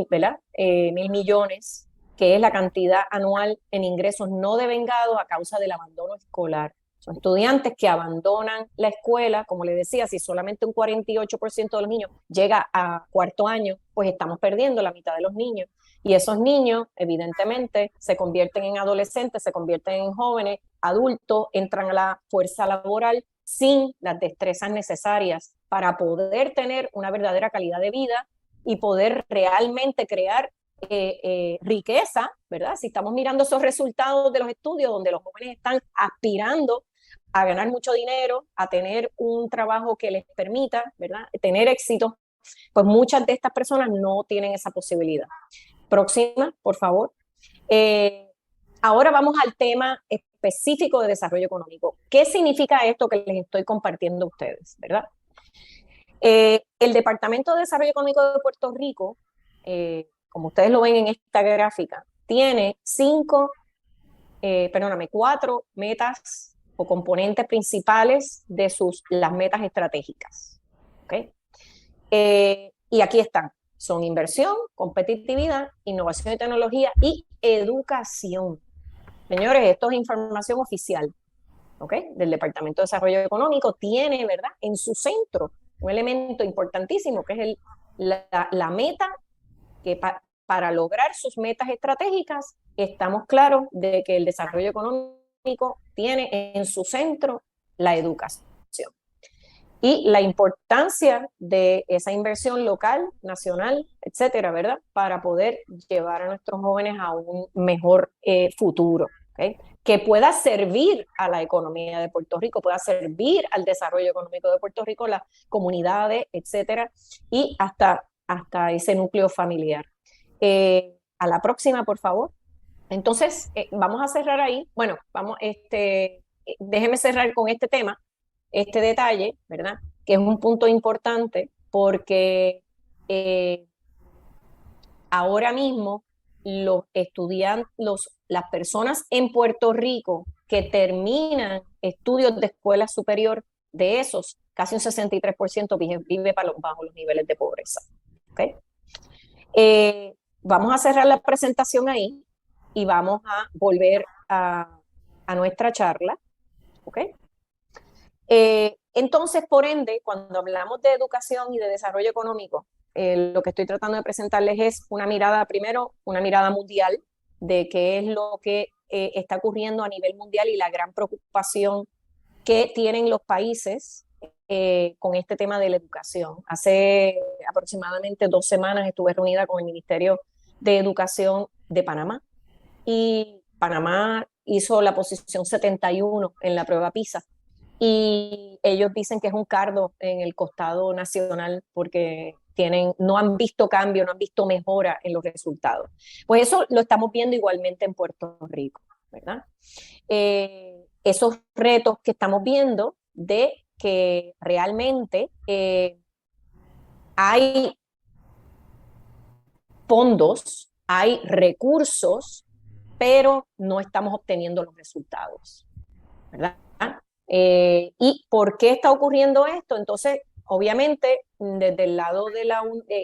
¿verdad? 1.000 millones, que es la cantidad anual en ingresos no devengados a causa del abandono escolar. Son estudiantes que abandonan la escuela, como les decía, si solamente un 48% de los niños llega a cuarto año, pues estamos perdiendo la mitad de los niños. Y esos niños, evidentemente, se convierten en adolescentes, se convierten en jóvenes, adultos, entran a la fuerza laboral sin las destrezas necesarias para poder tener una verdadera calidad de vida y poder realmente crear riqueza, ¿verdad? Si estamos mirando esos resultados de los estudios donde los jóvenes están aspirando a ganar mucho dinero, a tener un trabajo que les permita, ¿verdad? Tener éxito, pues muchas de estas personas no tienen esa posibilidad. Próxima, por favor. Ahora vamos al tema específico de desarrollo económico. ¿Qué significa esto que les estoy compartiendo a ustedes, verdad? El Departamento de Desarrollo Económico de Puerto Rico, como ustedes lo ven en esta gráfica, tiene 4 metas o componentes principales de las metas estratégicas. ¿Okay? Y aquí están. Son inversión, competitividad, innovación y tecnología y educación. Señores, esto es información oficial, ¿ok? Del Departamento de Desarrollo Económico. Tiene, ¿verdad?, en su centro un elemento importantísimo que es la meta que para lograr sus metas estratégicas estamos claros de que el desarrollo económico tiene en su centro la educación. Y la importancia de esa inversión local, nacional, etcétera, ¿verdad? Para poder llevar a nuestros jóvenes a un mejor futuro, ¿okay? Que pueda servir a la economía de Puerto Rico, pueda servir al desarrollo económico de Puerto Rico, las comunidades, etcétera, y hasta ese núcleo familiar. A la próxima, por favor. Entonces, vamos a cerrar ahí. Bueno, déjeme cerrar con este tema. Este detalle, ¿verdad? Que es un punto importante porque ahora mismo los estudiantes, las personas en Puerto Rico que terminan estudios de escuela superior, de esos, casi un 63% vive bajo los niveles de pobreza. ¿Okay? Vamos a cerrar la presentación ahí y vamos a volver a nuestra charla. ¿Ok? Entonces, por ende, cuando hablamos de educación y de desarrollo económico, lo que estoy tratando de presentarles es una mirada, primero, una mirada mundial de qué es lo que está ocurriendo a nivel mundial y la gran preocupación que tienen los países con este tema de la educación. Hace aproximadamente 2 semanas estuve reunida con el Ministerio de Educación de Panamá y Panamá hizo la posición 71 en la prueba PISA. Y ellos dicen que es un cardo en el costado nacional porque no han visto cambio, no han visto mejora en los resultados. Pues eso lo estamos viendo igualmente en Puerto Rico. ¿verdad? Esos retos que estamos viendo de que realmente hay fondos, hay recursos, pero no estamos obteniendo los resultados, ¿verdad? ¿Y por qué está ocurriendo esto? Entonces, obviamente, desde el lado de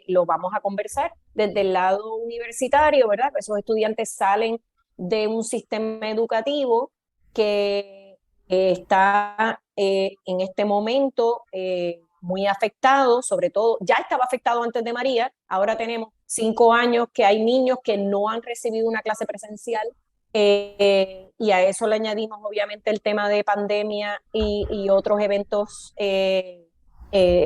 lo vamos a conversar, desde el lado universitario, ¿verdad? Esos estudiantes salen de un sistema educativo que está en este momento muy afectado, sobre todo, ya estaba afectado antes de María, ahora tenemos 5 años que hay niños que no han recibido una clase presencial, y a eso le añadimos obviamente el tema de pandemia y otros eventos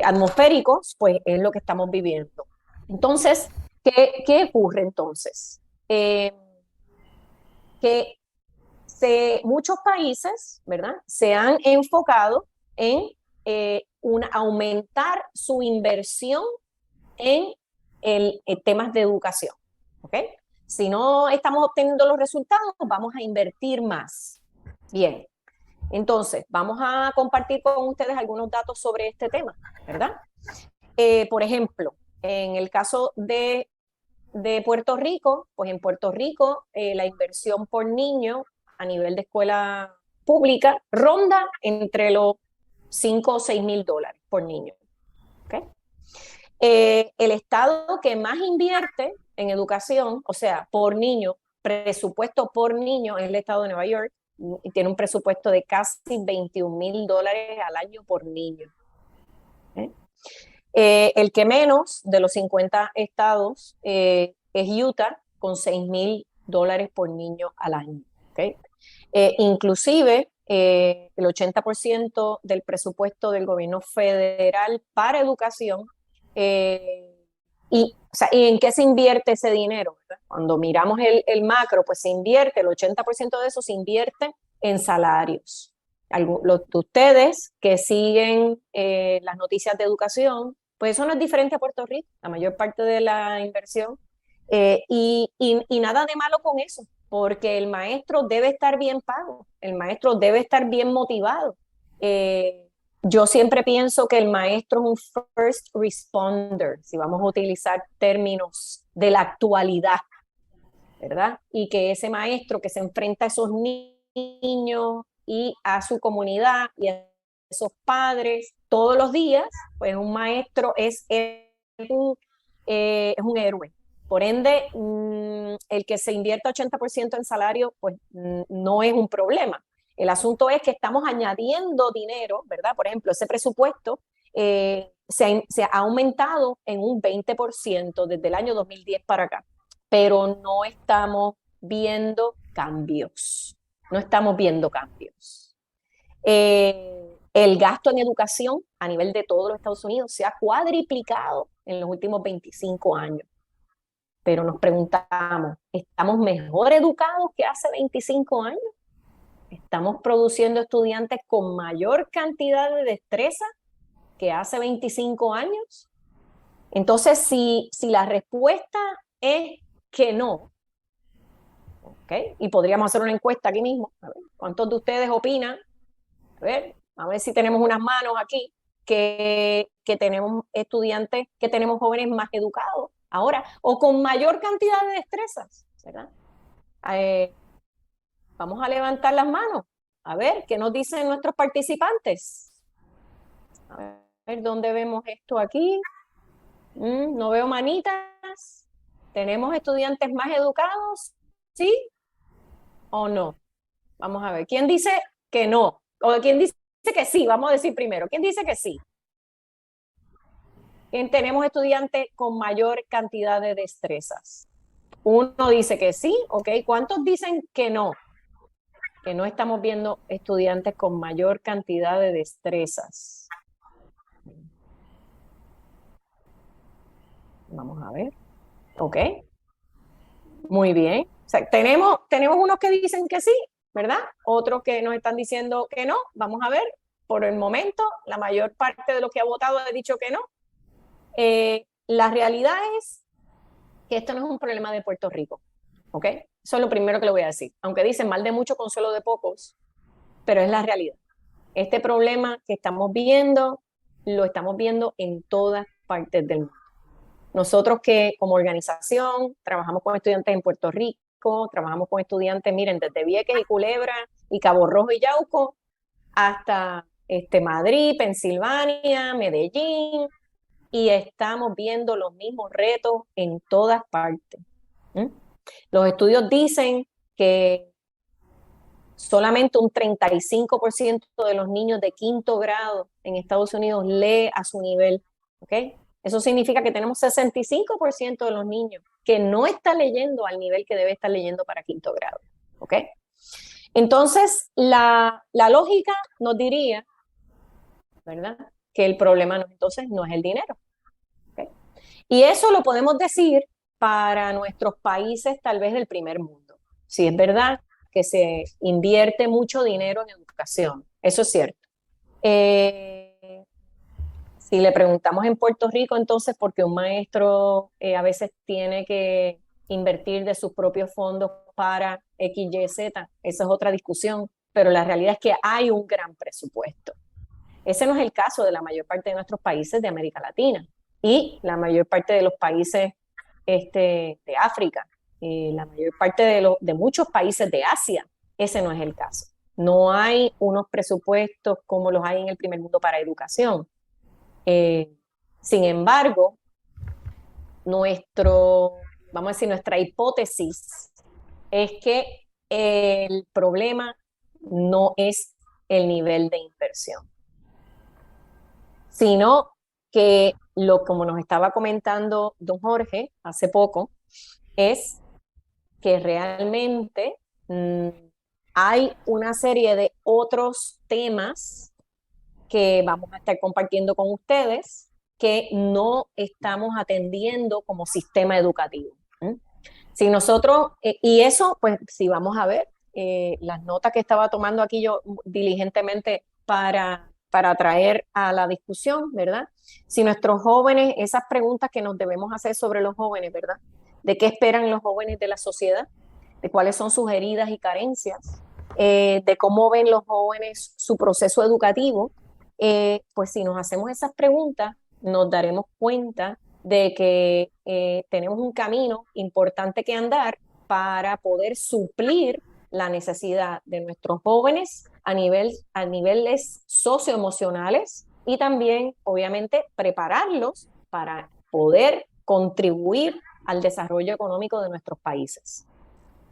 atmosféricos, pues es lo que estamos viviendo. Entonces, ¿qué ocurre entonces? Que muchos países, ¿verdad?, se han enfocado en aumentar su inversión en temas de educación, ¿ok? Si no estamos obteniendo los resultados, vamos a invertir más. Bien, entonces vamos a compartir con ustedes algunos datos sobre este tema, ¿verdad? Por ejemplo, en el caso de Puerto Rico, pues en Puerto Rico la inversión por niño a nivel de escuela pública ronda entre los 5 o 6 mil dólares por niño. ¿Okay? El estado que más invierte en educación, o sea, por niño, presupuesto por niño, es el estado de Nueva York, y tiene un presupuesto de casi 21 mil dólares al año por niño. El que menos de los 50 estados es Utah, con 6 mil dólares por niño al año. ¿Okay? Inclusive, el 80% del presupuesto del gobierno federal para educación, ¿y en qué se invierte ese dinero? ¿Verdad? Cuando miramos el macro, pues se invierte, el 80% de eso se invierte en salarios. Los de ustedes que siguen las noticias de educación, pues eso no es diferente a Puerto Rico, la mayor parte de la inversión, y nada de malo con eso, porque el maestro debe estar bien pago, el maestro debe estar bien motivado. Yo siempre pienso que el maestro es un first responder, si vamos a utilizar términos de la actualidad, ¿verdad? Y que ese maestro que se enfrenta a esos niños y a su comunidad y a esos padres todos los días, pues un maestro es un héroe. Por ende, el que se invierta 80% en salario, pues no es un problema. El asunto es que estamos añadiendo dinero, ¿verdad? Por ejemplo, ese presupuesto se ha aumentado en un 20% desde el año 2010 para acá, pero no estamos viendo cambios. No estamos viendo cambios. El gasto en educación a nivel de todos los Estados Unidos se ha cuadriplicado en los últimos 25 años. Pero nos preguntamos, ¿estamos mejor educados que hace 25 años? ¿Estamos produciendo estudiantes con mayor cantidad de destreza que hace 25 años? Entonces, si la respuesta es que no, ¿okay? Y podríamos hacer una encuesta aquí mismo. A ver, ¿cuántos de ustedes opinan? A ver si tenemos unas manos aquí que tenemos estudiantes, que tenemos jóvenes más educados ahora, o con mayor cantidad de destrezas, ¿verdad? Vamos a levantar las manos, a ver qué nos dicen nuestros participantes. A ver, ¿dónde vemos esto aquí? No veo manitas. ¿Tenemos estudiantes más educados? ¿Sí o no? Vamos a ver, ¿quién dice que no? ¿O quién dice que sí? Vamos a decir primero, ¿quién dice que sí? Tenemos estudiantes con mayor cantidad de destrezas. Uno dice que sí, ¿ok? ¿Cuántos dicen que no? Que no estamos viendo estudiantes con mayor cantidad de destrezas. Vamos a ver. ¿Ok? Muy bien. O sea, tenemos unos que dicen que sí, ¿verdad? Otros que nos están diciendo que no. Vamos a ver. Por el momento, la mayor parte de los que ha votado ha dicho que no. La realidad es que esto no es un problema de Puerto Rico, ¿ok? Eso es lo primero que le voy a decir. Aunque dicen mal de mucho, consuelo de pocos, pero es la realidad. Este problema que estamos viendo, lo estamos viendo en todas partes del mundo. Nosotros que como organización trabajamos con estudiantes en Puerto Rico, trabajamos con estudiantes, miren, desde Vieques y Culebra y Cabo Rojo y Yauco hasta Madrid, Pensilvania, Medellín, y estamos viendo los mismos retos en todas partes. Los estudios dicen que solamente un 35% de los niños de quinto grado en Estados Unidos lee a su nivel, ¿ok? Eso significa que tenemos 65% de los niños que no está leyendo al nivel que debe estar leyendo para quinto grado, ¿ok? Entonces, la lógica nos diría, ¿verdad?, que el problema entonces no es el dinero, ¿ok? Y eso lo podemos decir para nuestros países tal vez del primer mundo. Sí, es verdad que se invierte mucho dinero en educación, eso es cierto. Si le preguntamos en Puerto Rico, entonces, ¿por qué un maestro a veces tiene que invertir de sus propios fondos para X, Y, Z? Esa es otra discusión, pero la realidad es que hay un gran presupuesto. Ese no es el caso de la mayor parte de nuestros países de América Latina y la mayor parte de los países de África y la mayor parte de muchos países de Asia. Ese no es el caso. No hay unos presupuestos como los hay en el primer mundo para educación. Sin embargo, vamos a decir, nuestra hipótesis es que el problema no es el nivel de inversión, sino que como nos estaba comentando don Jorge hace poco, es que realmente hay una serie de otros temas que vamos a estar compartiendo con ustedes que no estamos atendiendo como sistema educativo. Si nosotros, y eso, pues si vamos a ver las notas que estaba tomando aquí yo diligentemente para traer a la discusión, ¿verdad? Si nuestros jóvenes, esas preguntas que nos debemos hacer sobre los jóvenes, ¿verdad? ¿De qué esperan los jóvenes de la sociedad? ¿De cuáles son sus heridas y carencias? De cómo ven los jóvenes su proceso educativo. Pues si nos hacemos esas preguntas, nos daremos cuenta de que tenemos un camino importante que andar para poder suplir la necesidad de nuestros jóvenes a niveles socioemocionales y también, obviamente, prepararlos para poder contribuir al desarrollo económico de nuestros países.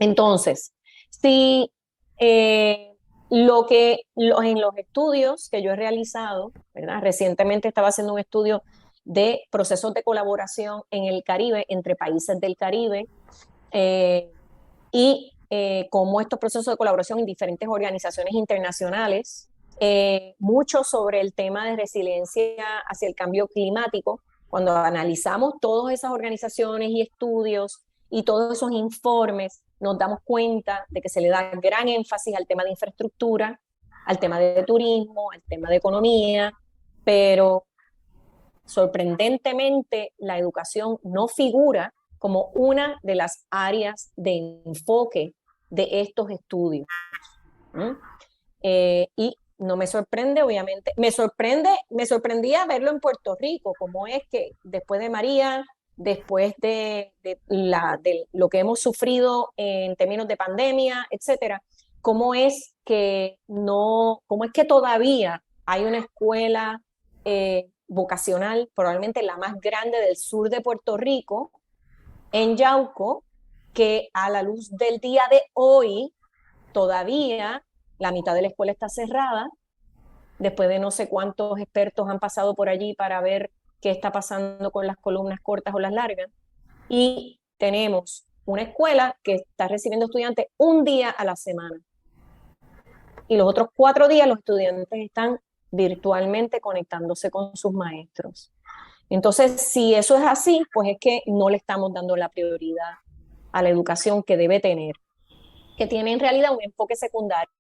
Entonces, si en los estudios que yo he realizado, ¿verdad? Recientemente estaba haciendo un estudio de procesos de colaboración en el Caribe, entre países del Caribe, y cómo estos procesos de colaboración en diferentes organizaciones internacionales, mucho sobre el tema de resiliencia hacia el cambio climático. Cuando analizamos todas esas organizaciones y estudios y todos esos informes, nos damos cuenta de que se le da gran énfasis al tema de infraestructura, al tema de turismo, al tema de economía, pero sorprendentemente la educación no figura como una de las áreas de enfoque de estos estudios. Y no me sorprende, obviamente, me sorprendía verlo en Puerto Rico, como es que después de María, después de lo que hemos sufrido en términos de pandemia, etcétera, cómo es que todavía hay una escuela vocacional, probablemente la más grande del sur de Puerto Rico, en Yauco, que a la luz del día de hoy todavía la mitad de la escuela está cerrada, después de no sé cuántos expertos han pasado por allí para ver qué está pasando con las columnas cortas o las largas, y tenemos una escuela que está recibiendo estudiantes un día a la semana, y los otros 4 días los estudiantes están virtualmente conectándose con sus maestros. Entonces, si eso es así, pues es que no le estamos dando la prioridad a la educación que debe tener, que tiene en realidad un enfoque secundario,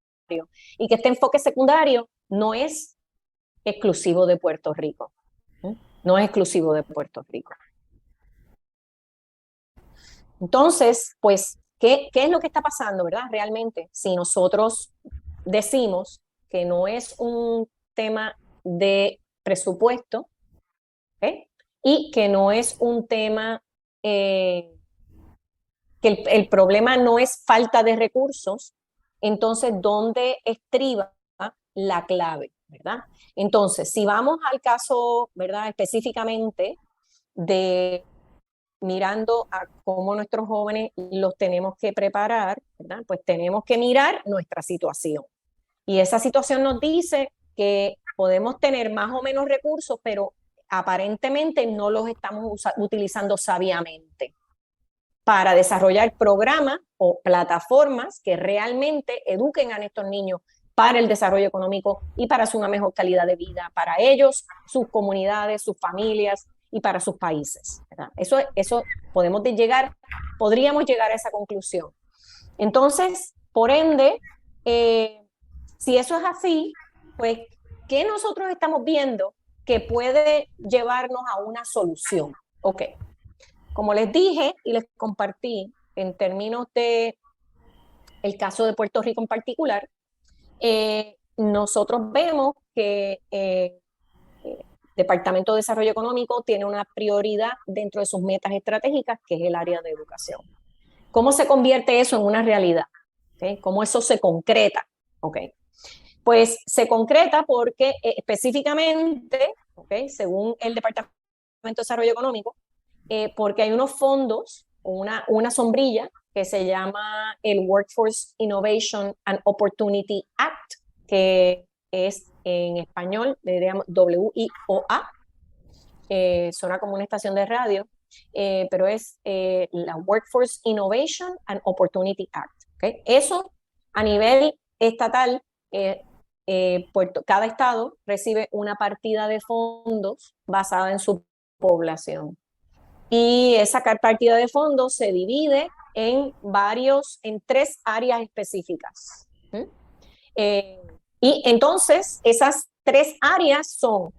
y que este enfoque secundario no es exclusivo de Puerto Rico. No es exclusivo de Puerto Rico. Entonces, pues, ¿qué es lo que está pasando, verdad? Realmente, si nosotros decimos que no es un tema de presupuesto, ¿okay? Y que no es un tema, que el problema no es falta de recursos, entonces, ¿dónde estriba la clave, verdad? Entonces, si vamos al caso, ¿verdad? Específicamente de mirando a cómo nuestros jóvenes los tenemos que preparar, ¿verdad? Pues tenemos que mirar nuestra situación. Y esa situación nos dice que podemos tener más o menos recursos, pero aparentemente no los estamos utilizando sabiamente para desarrollar programas o plataformas que realmente eduquen a estos niños para el desarrollo económico y para una mejor calidad de vida para ellos, sus comunidades, sus familias y para sus países, ¿verdad? Eso podríamos llegar a esa conclusión. Entonces, por ende, si eso es así, pues, ¿qué nosotros estamos viendo que puede llevarnos a una solución? Ok, como les dije y les compartí, en términos de el caso de Puerto Rico en particular, nosotros vemos que Departamento de Desarrollo Económico tiene una prioridad dentro de sus metas estratégicas, que es el área de educación. ¿Cómo se convierte eso en una realidad? ¿Okay? ¿Cómo eso se concreta? Okay. Pues se concreta porque específicamente, okay, según el Departamento de Desarrollo Económico, porque hay unos fondos, una sombrilla que se llama el Workforce Innovation and Opportunity Act, que es en español, le diríamos WIOA, suena como una estación de radio, pero es la Workforce Innovation and Opportunity Act. ¿Okay? Eso a nivel estatal, cada estado recibe una partida de fondos basada en su población. Y esa partida de fondos se divide en tres áreas específicas. Y entonces esas tres áreas son,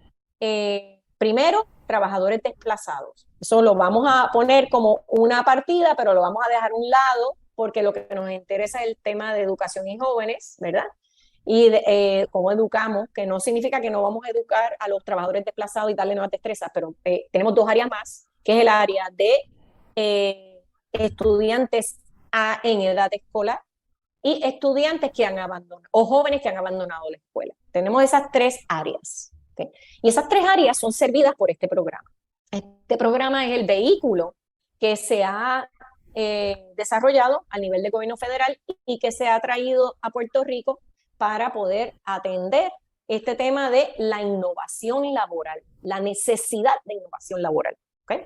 primero, trabajadores desplazados. Eso lo vamos a poner como una partida, pero lo vamos a dejar a un lado porque lo que nos interesa es el tema de educación y jóvenes, ¿verdad? Y cómo educamos, que no significa que no vamos a educar a los trabajadores desplazados y darle nuevas destrezas, pero tenemos dos áreas más, que es el área de estudiantes en edad escolar y estudiantes que han abandonado, o jóvenes que han abandonado la escuela. Tenemos esas tres áreas. ¿Okay? Y esas tres áreas son servidas por este programa. Este programa es el vehículo que se ha desarrollado a nivel de gobierno federal y que se ha traído a Puerto Rico para poder atender este tema de la innovación laboral, la necesidad de innovación laboral. ¿Okay?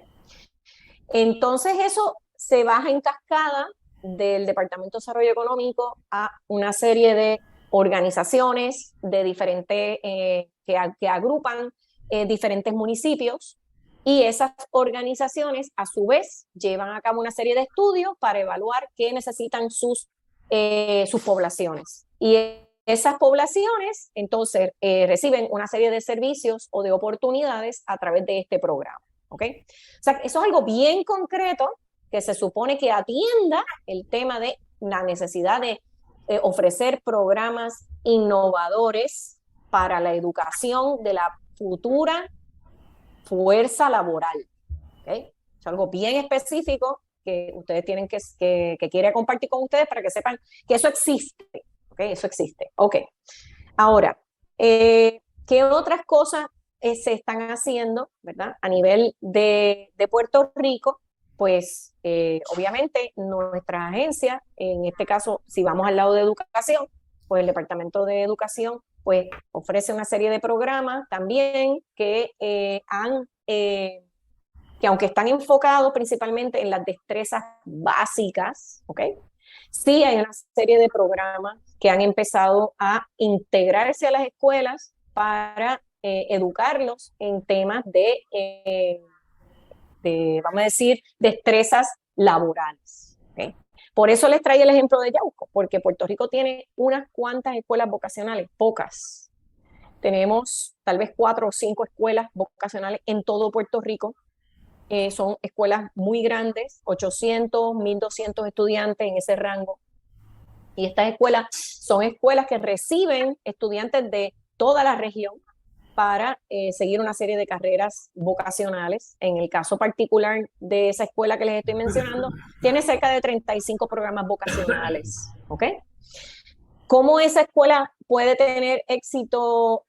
Entonces eso se baja en cascada del Departamento de Desarrollo Económico a una serie de organizaciones de diferentes, que agrupan diferentes municipios, y esas organizaciones a su vez llevan a cabo una serie de estudios para evaluar qué necesitan sus poblaciones. Y esas poblaciones entonces reciben una serie de servicios o de oportunidades a través de este programa. ¿Okay? O sea, eso es algo bien concreto que se supone que atienda el tema de la necesidad de ofrecer programas innovadores para la educación de la futura fuerza laboral. ¿Okay? Es algo bien específico que ustedes tienen que quiere compartir con ustedes para que sepan que eso existe. ¿Okay? Eso existe. Ok. Ahora, ¿qué otras cosas se están haciendo, ¿verdad? A nivel de Puerto Rico? Pues obviamente nuestra agencia, en este caso, si vamos al lado de educación, pues el Departamento de Educación pues ofrece una serie de programas también que aunque están enfocados principalmente en las destrezas básicas, ¿ok? Sí hay una serie de programas que han empezado a integrarse a las escuelas para educarlos en temas de, vamos a decir, destrezas laborales. ¿Okay? Por eso les traía el ejemplo de Yauco, porque Puerto Rico tiene unas cuantas escuelas vocacionales, pocas. Tenemos tal vez 4 o 5 escuelas vocacionales en todo Puerto Rico, son escuelas muy grandes, 800, 1200 estudiantes en ese rango. Y estas escuelas son escuelas que reciben estudiantes de toda la región para seguir una serie de carreras vocacionales. En el caso particular de esa escuela que les estoy mencionando, tiene cerca de 35 programas vocacionales. ¿Ok? ¿Cómo esa escuela puede tener éxito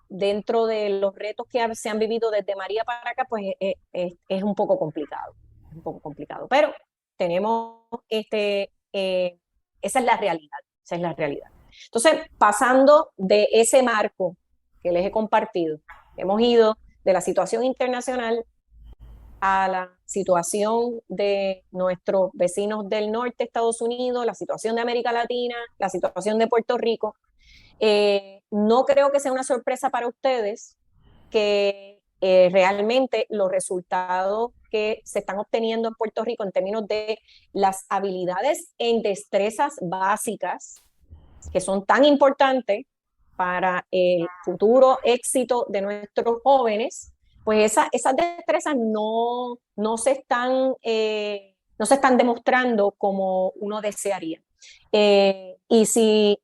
dentro de los retos que se han vivido desde María para acá? Pues es un poco complicado. Es un poco complicado. Pero tenemos esa es la realidad. Esa es la realidad. Entonces, pasando de ese marco que les he compartido, hemos ido de la situación internacional a la situación de nuestros vecinos del norte, Estados Unidos, la situación de América Latina, la situación de Puerto Rico. No creo que sea una sorpresa para ustedes que realmente los resultados que se están obteniendo en Puerto Rico en términos de las habilidades en destrezas básicas, que son tan importantes para el futuro éxito de nuestros jóvenes, pues esas destrezas no se están demostrando como uno desearía. Y si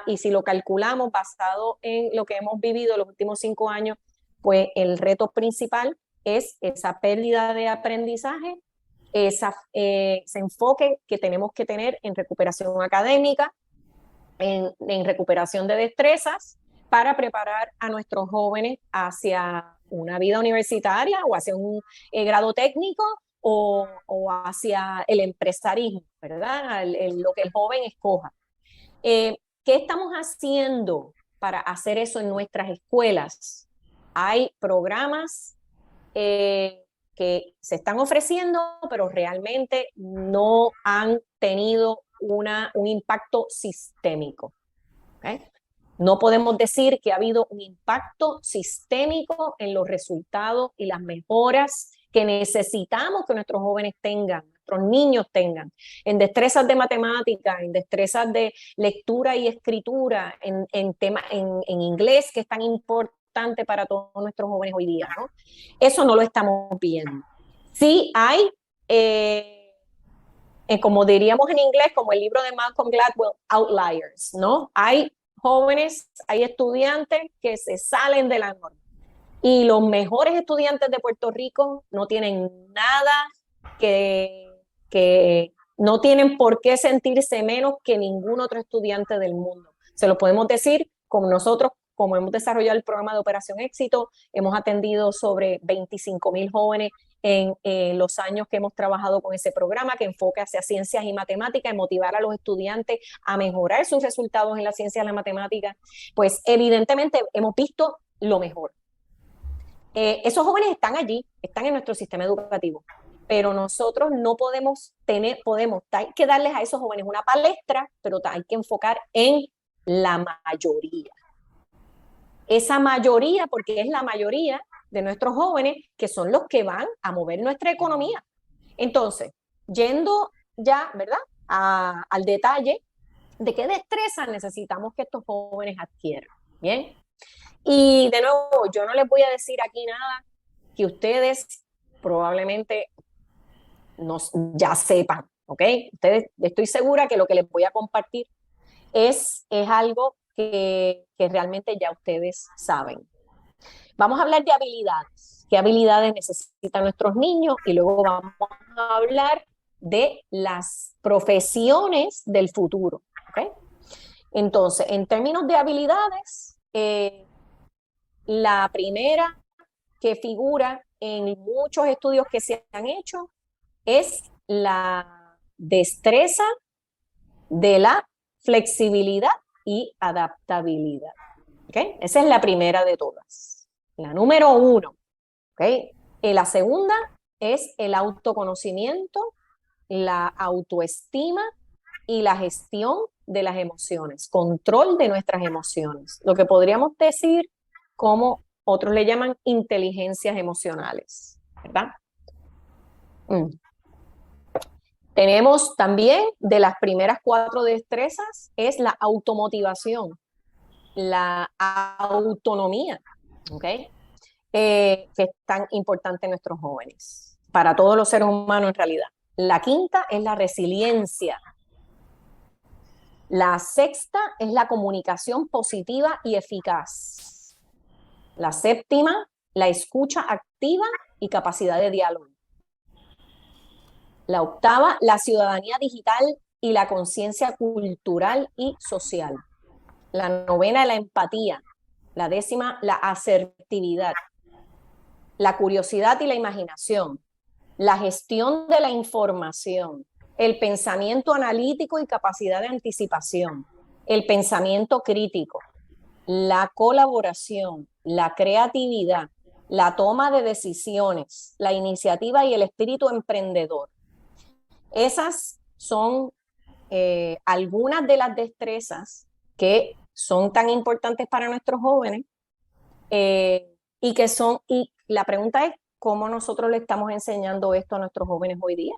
y si lo calculamos basado en lo que hemos vivido los últimos 5 años, pues el reto principal es esa pérdida de aprendizaje, ese enfoque que tenemos que tener en recuperación académica, en recuperación de destrezas, para preparar a nuestros jóvenes hacia una vida universitaria o hacia un grado técnico o hacia el empresarismo, ¿verdad? Lo que el joven escoja. ¿Qué estamos haciendo para hacer eso en nuestras escuelas? Hay programas que se están ofreciendo, pero realmente no han tenido un impacto sistémico. ¿Okay? No podemos decir que ha habido un impacto sistémico en los resultados y las mejoras que necesitamos que nuestros jóvenes tengan, nuestros niños tengan, en destrezas de matemática, en destrezas de lectura y escritura, en inglés, que es tan importante para todos nuestros jóvenes hoy día, ¿no? Eso no lo estamos viendo. Sí hay, como diríamos en inglés, como el libro de Malcolm Gladwell, outliers, ¿no? Hay jóvenes, hay estudiantes que se salen de la norma. Y los mejores estudiantes de Puerto Rico no tienen nada que no tienen por qué sentirse menos que ningún otro estudiante del mundo. Se lo podemos decir como nosotros, como hemos desarrollado el programa de Operación Éxito, hemos atendido sobre 25,000 jóvenes en los años que hemos trabajado con ese programa, que enfoca hacia ciencias y matemáticas, y motivar a los estudiantes a mejorar sus resultados en la ciencia y la matemática. Pues evidentemente hemos visto lo mejor. Esos jóvenes están allí, están en nuestro sistema educativo, pero nosotros no hay que darles a esos jóvenes una palestra, pero hay que enfocar en la mayoría. Esa mayoría, porque es la mayoría de nuestros jóvenes que son los que van a mover nuestra economía. Entonces, yendo ya, ¿verdad?, al detalle de qué destrezas necesitamos que estos jóvenes adquieran. Bien. Y de nuevo, yo no les voy a decir aquí nada que ustedes probablemente ya sepan, ¿ok? Estoy segura que lo que les voy a compartir es algo que realmente ya ustedes saben. Vamos a hablar de habilidades. ¿Qué habilidades necesitan nuestros niños? Y luego vamos a hablar de las profesiones del futuro, ¿ok? Entonces, en términos de habilidades, la primera que figura en muchos estudios que se han hecho es la destreza de la flexibilidad y adaptabilidad. ¿Okay? Esa es la primera de todas. La número 1. ¿Okay? La segunda es el autoconocimiento, la autoestima y la gestión de las emociones, control de nuestras emociones, lo que podríamos decir como otros le llaman inteligencias emocionales, ¿verdad? Tenemos también, de las primeras 4 destrezas, es la automotivación, la autonomía, ¿ok? que es tan importante en nuestros jóvenes, para todos los seres humanos en realidad. La quinta es la resiliencia. La sexta es la comunicación positiva y eficaz. La séptima, la escucha activa y capacidad de diálogo. La octava, la ciudadanía digital y la conciencia cultural y social. La novena, la empatía. La décima, la asertividad. La curiosidad y la imaginación. La gestión de la información. El pensamiento analítico y capacidad de anticipación. El pensamiento crítico. La colaboración. La creatividad. La toma de decisiones. La iniciativa y el espíritu emprendedor. Esas son algunas de las destrezas que son tan importantes para nuestros jóvenes y la pregunta es, ¿cómo nosotros le estamos enseñando esto a nuestros jóvenes hoy día?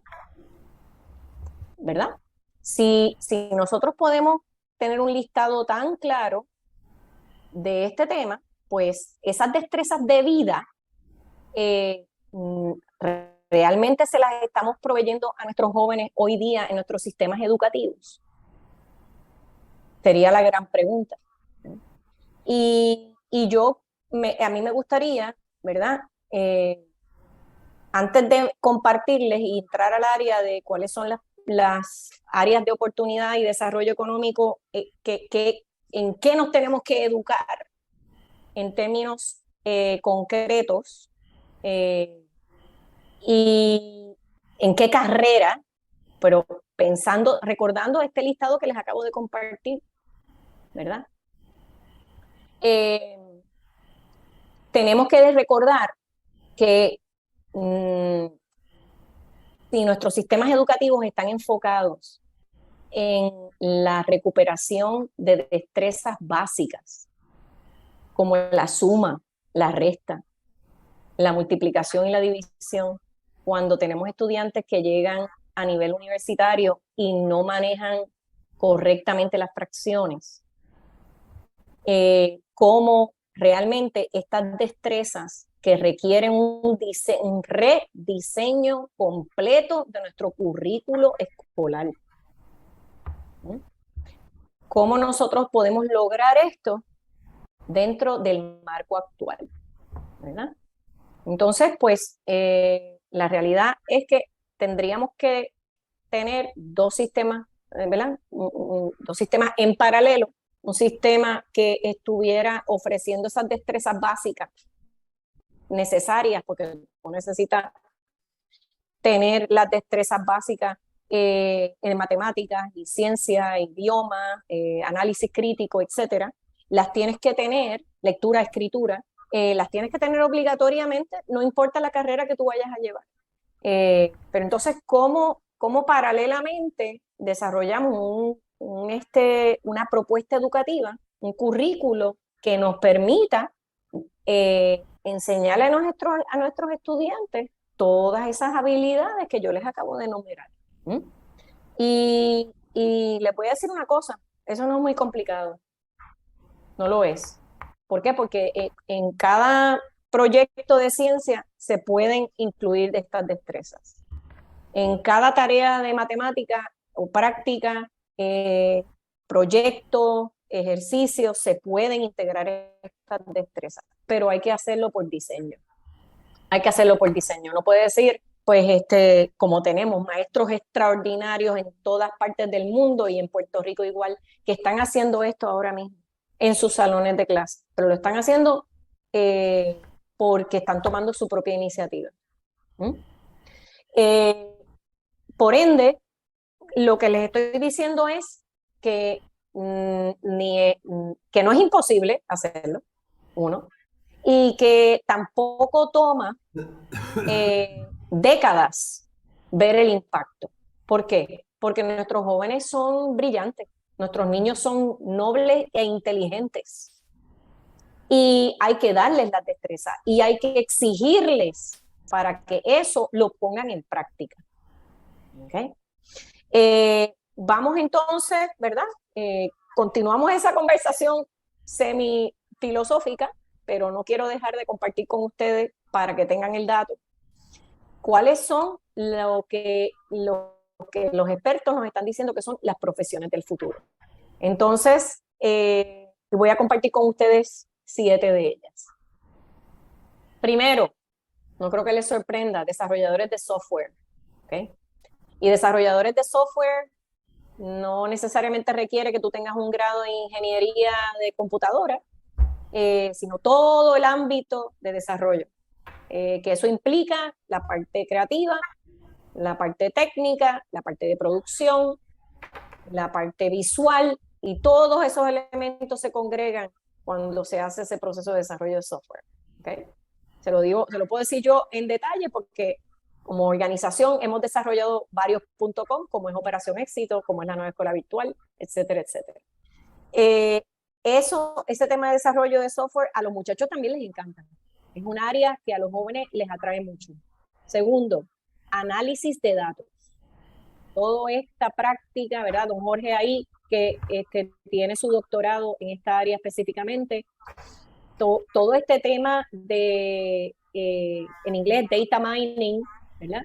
¿Verdad? Si nosotros podemos tener un listado tan claro de este tema, pues esas destrezas de vida realmente se las estamos proveyendo a nuestros jóvenes hoy día en nuestros sistemas educativos. Sería la gran pregunta. Y a mí me gustaría, ¿verdad? Antes de compartirles y entrar al área de cuáles son las áreas de oportunidad y desarrollo económico, en qué nos tenemos que educar en términos concretos y en qué carrera, pero recordando este listado que les acabo de compartir, ¿verdad? Tenemos que recordar que si nuestros sistemas educativos están enfocados en la recuperación de destrezas básicas, como la suma, la resta, la multiplicación y la división, cuando tenemos estudiantes que llegan a nivel universitario y no manejan correctamente las fracciones, cómo realmente estas destrezas que requieren un rediseño completo de nuestro currículo escolar. ¿Cómo nosotros podemos lograr esto dentro del marco actual? ¿Verdad? Entonces, pues, la realidad es que tendríamos que tener dos sistemas, ¿verdad? Dos sistemas en paralelo, un sistema que estuviera ofreciendo esas destrezas básicas necesarias, porque uno necesita tener las destrezas básicas en matemáticas y ciencia, idioma, análisis crítico, etcétera. Las tienes que tener, lectura, escritura, las tienes que tener obligatoriamente, no importa la carrera que tú vayas a llevar. Pero entonces, ¿cómo paralelamente desarrollamos una propuesta educativa, un currículo que nos permita enseñarle a nuestros estudiantes todas esas habilidades que yo les acabo de enumerar? Y les voy a decir una cosa, eso no es muy complicado, no lo es. ¿Por qué? Porque en cada proyecto de ciencia se pueden incluir de estas destrezas. En cada tarea de matemática o práctica, proyecto, ejercicio, se pueden integrar estas destrezas, pero hay que hacerlo por diseño. Hay que hacerlo por diseño. No puede decir, pues, como tenemos maestros extraordinarios en todas partes del mundo y en Puerto Rico igual, que están haciendo esto ahora mismo en sus salones de clase, pero lo están haciendo porque están tomando su propia iniciativa. Por ende, lo que les estoy diciendo es que, que no es imposible hacerlo, uno, y que tampoco toma décadas ver el impacto. ¿Por qué? Porque nuestros jóvenes son brillantes, nuestros niños son nobles e inteligentes. Y hay que darles la destreza y hay que exigirles para que eso lo pongan en práctica. ¿Okay? Vamos entonces, ¿verdad? Continuamos esa conversación semi-filosófica pero no quiero dejar de compartir con ustedes para que tengan el dato. ¿Cuáles son lo que los expertos nos están diciendo que son las profesiones del futuro? Entonces, voy a compartir con ustedes 7 de ellas. Primero, no creo que les sorprenda, desarrolladores de software. ¿Okay? Y desarrolladores de software no necesariamente requiere que tú tengas un grado en ingeniería de computadora, sino todo el ámbito de desarrollo. Que eso implica la parte creativa, la parte técnica, la parte de producción, la parte visual, y todos esos elementos se congregan cuando se hace ese proceso de desarrollo de software. ¿Okay? Se lo puedo decir yo en detalle porque como organización hemos desarrollado varios .com, como es Operación Éxito, como es la nueva escuela virtual, etcétera, etcétera. Ese tema de desarrollo de software a los muchachos también les encanta. Es un área que a los jóvenes les atrae mucho. Segundo, análisis de datos. Toda esta práctica, ¿verdad? Don Jorge ahí, que tiene su doctorado en esta área específicamente, todo este tema de, en inglés, data mining, ¿verdad?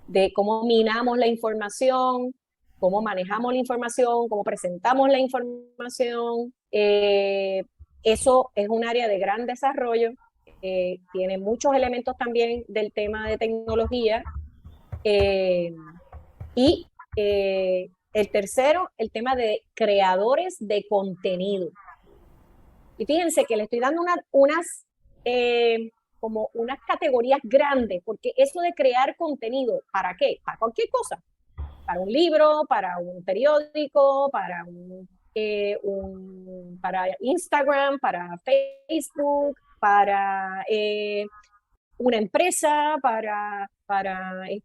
De cómo minamos la información, cómo manejamos la información, cómo presentamos la información. Eso es un área de gran desarrollo. Tiene muchos elementos también del tema de tecnología. Y el tercero, el tema de creadores de contenido. Y fíjense que le estoy dando como unas categorías grandes, porque eso de crear contenido, ¿para qué? Para cualquier cosa. Para un libro, para un periódico, para para Instagram, para Facebook, para una empresa, para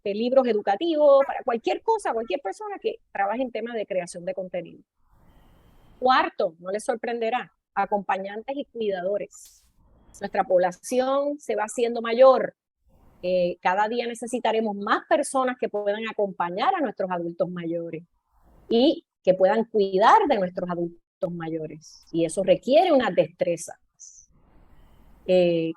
libros educativos, para cualquier cosa, cualquier persona que trabaje en temas de creación de contenido. Cuarto, no les sorprenderá, acompañantes y cuidadores. Nuestra población se va haciendo mayor. Cada día necesitaremos más personas que puedan acompañar a nuestros adultos mayores y que puedan cuidar de nuestros adultos mayores. Y eso requiere unas destrezas.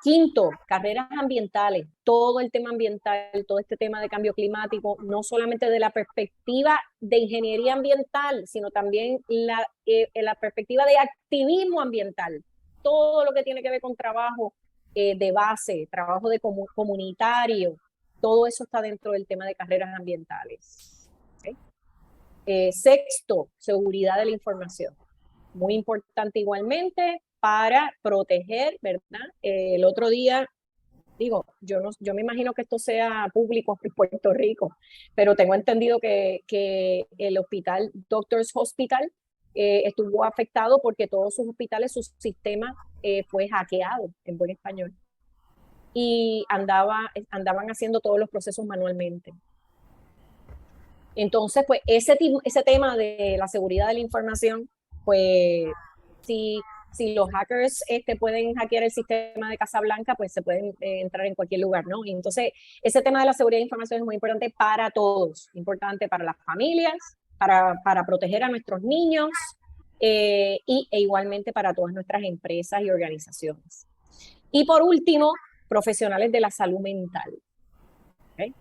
Quinto, carreras ambientales. Todo el tema ambiental, todo este tema de cambio climático, no solamente de la perspectiva de ingeniería ambiental, sino también la perspectiva de activismo ambiental. Todo lo que tiene que ver con trabajo de base, trabajo de comunitario, todo eso está dentro del tema de carreras ambientales. ¿Okay? Sexto, seguridad de la información. Muy importante igualmente para proteger, ¿verdad? El otro día, digo, yo me imagino que esto sea público en Puerto Rico, pero tengo entendido que el hospital, Doctors Hospital, estuvo afectado porque todos sus hospitales, su sistema fue hackeado, en buen español, y andaban haciendo todos los procesos manualmente. Entonces, pues ese tema de la seguridad de la información, pues si los hackers pueden hackear el sistema de Casa Blanca, pues se pueden entrar en cualquier lugar, ¿no? Y entonces, ese tema de la seguridad de información es muy importante para todos, importante para las familias, para proteger a nuestros niños e igualmente para todas nuestras empresas y organizaciones. Y por último, profesionales de la salud mental. ¿Okay?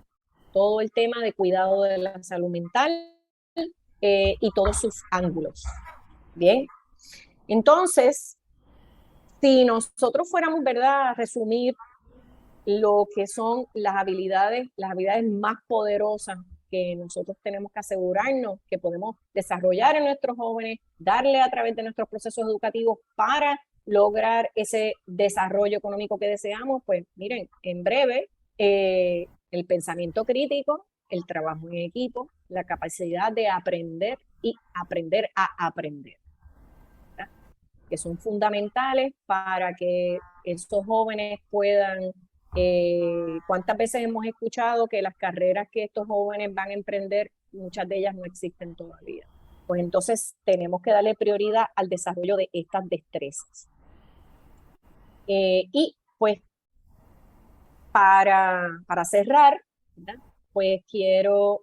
Todo el tema de cuidado de la salud mental y todos sus ángulos. Bien, entonces, si nosotros fuéramos, ¿verdad?, a resumir lo que son las habilidades más poderosas que nosotros tenemos que asegurarnos que podemos desarrollar en nuestros jóvenes, darle a través de nuestros procesos educativos para lograr ese desarrollo económico que deseamos, pues miren, en breve, el pensamiento crítico, el trabajo en equipo, la capacidad de aprender y aprender a aprender, ¿verdad? Que son fundamentales para que estos jóvenes puedan, ¿cuántas veces hemos escuchado que las carreras que estos jóvenes van a emprender, muchas de ellas no existen todavía? Pues entonces tenemos que darle prioridad al desarrollo de estas destrezas. Y pues para cerrar, ¿verdad?, pues quiero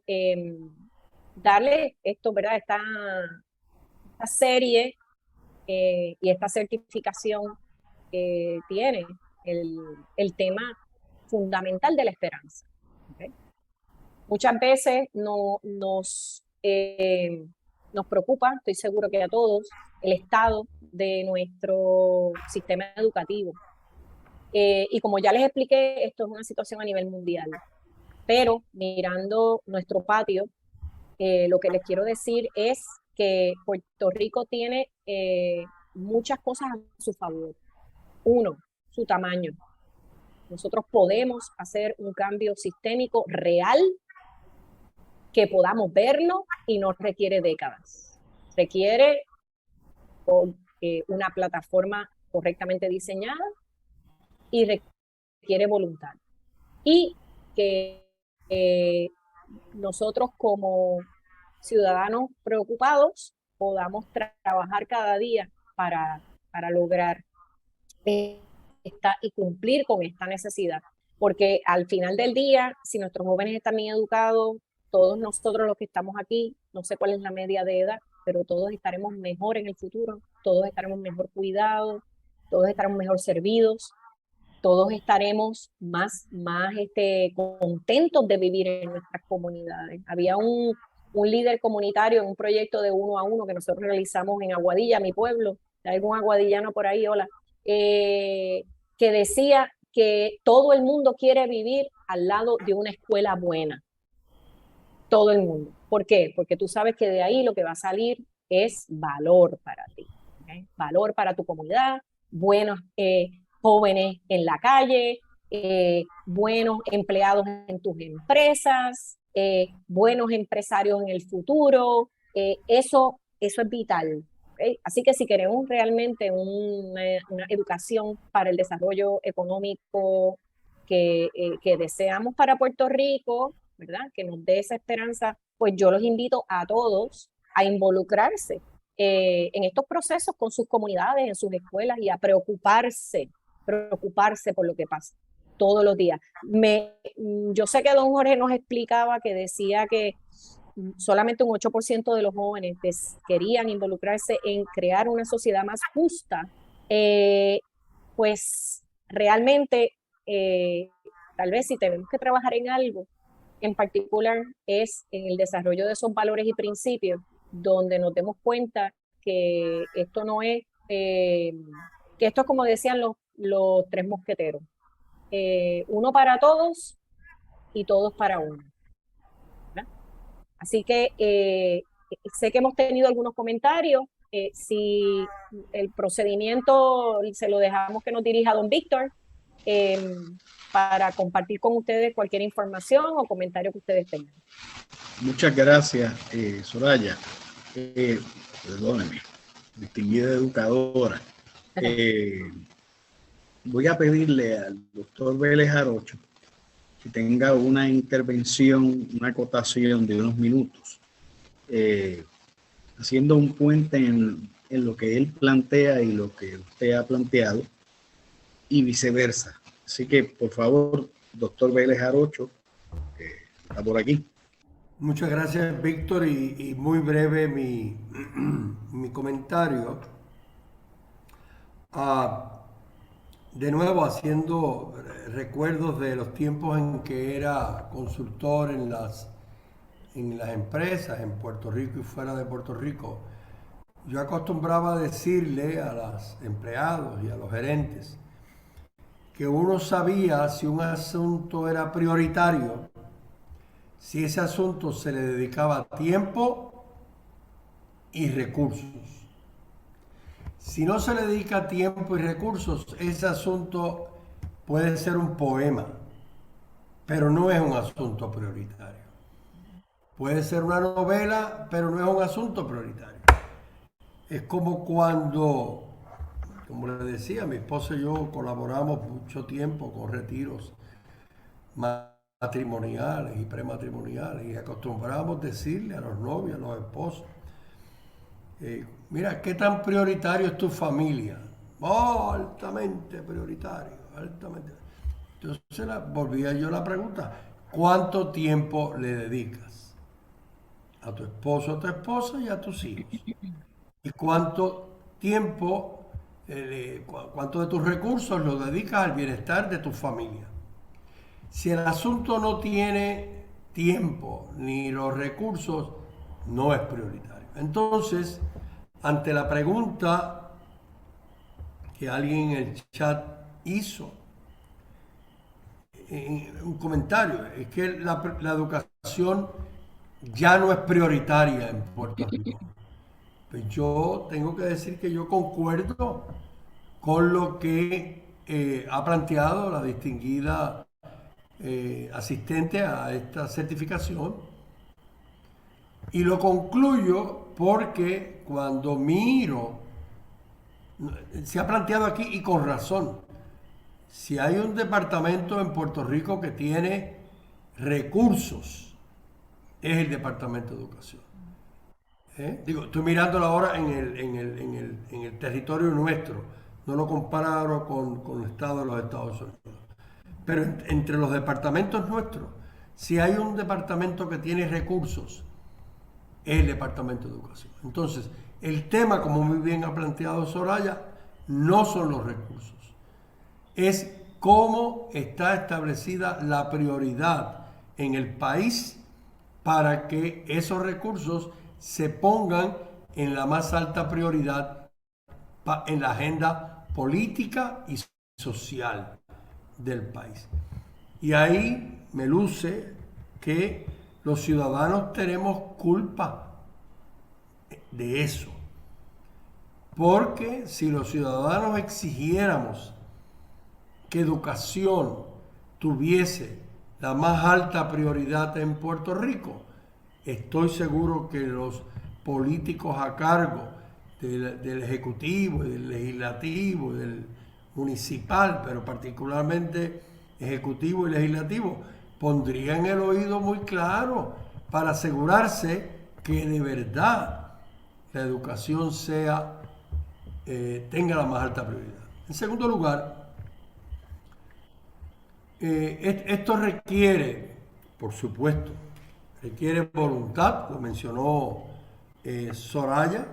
darle esto, ¿verdad?, esta serie y esta certificación tiene el tema fundamental de la esperanza. ¿Okay? Muchas veces nos preocupa, estoy seguro que a todos, el estado de nuestro sistema educativo. Y como ya les expliqué, esto es una situación a nivel mundial. Pero mirando nuestro patio, lo que les quiero decir es que Puerto Rico tiene muchas cosas a su favor. Uno, su tamaño. Nosotros podemos hacer un cambio sistémico real que podamos verlo y no requiere décadas. Requiere una plataforma correctamente diseñada y requiere voluntad. Y que nosotros como ciudadanos preocupados podamos trabajar cada día para lograr y cumplir con esta necesidad. Porque al final del día, si nuestros jóvenes están bien educados, todos nosotros los que estamos aquí, no sé cuál es la media de edad, pero todos estaremos mejor en el futuro, todos estaremos mejor cuidados, todos estaremos mejor servidos, todos estaremos más contentos de vivir en nuestras comunidades. Había un líder comunitario en un proyecto de 1 a 1 que nosotros realizamos en Aguadilla, mi pueblo. Hay algún aguadillano por ahí, hola, que decía que todo el mundo quiere vivir al lado de una escuela buena. Todo el mundo. ¿Por qué? Porque tú sabes que de ahí lo que va a salir es valor para ti. ¿Okay? Valor para tu comunidad, buenos jóvenes en la calle, buenos empleados en tus empresas, buenos empresarios en el futuro. Eso es vital. ¿Okay? Así que si queremos realmente una educación para el desarrollo económico que deseamos para Puerto Rico, ¿verdad? Que nos dé esa esperanza, pues yo los invito a todos a involucrarse en estos procesos con sus comunidades, en sus escuelas y a preocuparse por lo que pasa todos los días. Yo sé que don Jorge nos explicaba que decía que solamente un 8% de los jóvenes querían involucrarse en crear una sociedad más justa. Pues realmente, tal vez si tenemos que trabajar en algo, en particular es en el desarrollo de esos valores y principios, donde nos demos cuenta que esto no es, que esto es como decían los tres mosqueteros, uno para todos y todos para uno. ¿Verdad? Así que sé que hemos tenido algunos comentarios. Si el procedimiento se lo dejamos que nos dirija don Víctor, para compartir con ustedes cualquier información o comentario que ustedes tengan. Muchas gracias, Soraya. Perdóneme, distinguida educadora. Voy a pedirle al doctor Vélez Jarocho que tenga una intervención, una acotación de unos minutos, haciendo un puente en lo que él plantea y lo que usted ha planteado, y viceversa. Así que, por favor, doctor Vélez Jarocho, está por aquí. Muchas gracias, Víctor, y muy breve mi comentario. De nuevo, haciendo recuerdos de los tiempos en que era consultor en las empresas en Puerto Rico y fuera de Puerto Rico, yo acostumbraba a decirle a los empleados y a los gerentes que uno sabía si un asunto era prioritario, si ese asunto se le dedicaba tiempo y recursos. Si no se le dedica tiempo y recursos, ese asunto puede ser un poema, pero no es un asunto prioritario. Puede ser una novela, pero no es un asunto prioritario. Es como cuando, como le decía, mi esposa y yo colaboramos mucho tiempo con retiros matrimoniales y prematrimoniales, y acostumbramos decirle a los novios, a los esposos, mira, ¿qué tan prioritario es tu familia? Oh, altamente prioritario, altamente. Entonces volvía yo la pregunta, ¿cuánto tiempo le dedicas a tu esposo, a tu esposa y a tus hijos? ¿Y cuánto tiempo cuánto de tus recursos lo dedicas al bienestar de tu familia. Si el asunto no tiene tiempo ni los recursos, no es prioritario. Entonces, ante la pregunta que alguien en el chat hizo, un comentario, es que la educación ya no es prioritaria en Puerto Rico. Pues yo tengo que decir que yo concuerdo con lo que ha planteado la distinguida asistente a esta certificación, y lo concluyo porque cuando miro, se ha planteado aquí y con razón, si hay un departamento en Puerto Rico que tiene recursos, es el Departamento de Educación. Digo, estoy mirándolo ahora en el territorio nuestro, no lo comparo con el estado de los Estados Unidos. Pero entre los departamentos nuestros, si hay un departamento que tiene recursos, es el Departamento de Educación. Entonces, el tema, como muy bien ha planteado Soraya, no son los recursos. Es cómo está establecida la prioridad en el país para que esos recursos se pongan en la más alta prioridad en la agenda política y social del país. Y ahí me luce que los ciudadanos tenemos culpa de eso. Porque si los ciudadanos exigiéramos que educación tuviese la más alta prioridad en Puerto Rico, estoy seguro que los políticos a cargo del Ejecutivo y del Legislativo y del Municipal, pero particularmente Ejecutivo y Legislativo, pondrían el oído muy claro para asegurarse que de verdad la educación tenga la más alta prioridad. En segundo lugar, esto requiere, por supuesto, requiere voluntad, lo mencionó Soraya.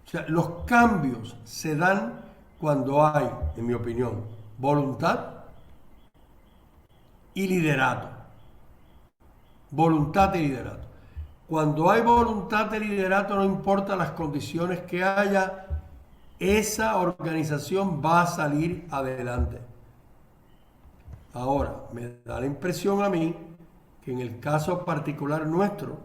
O sea, los cambios se dan cuando hay, en mi opinión, voluntad y liderato. Voluntad y liderato. Cuando hay voluntad y liderato, no importa las condiciones que haya, esa organización va a salir adelante. Ahora, me da la impresión a mí que en el caso particular nuestro,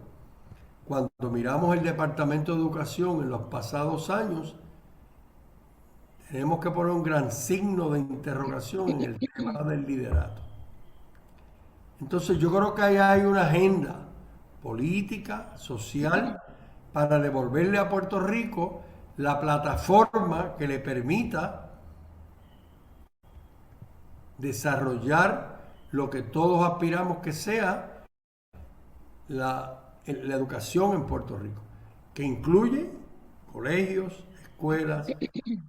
cuando miramos el Departamento de Educación en los pasados años, tenemos que poner un gran signo de interrogación en el tema del liderato. Entonces yo creo que ahí hay una agenda política, social, para devolverle a Puerto Rico la plataforma que le permita desarrollar lo que todos aspiramos que sea la educación en Puerto Rico, que incluye colegios, escuelas,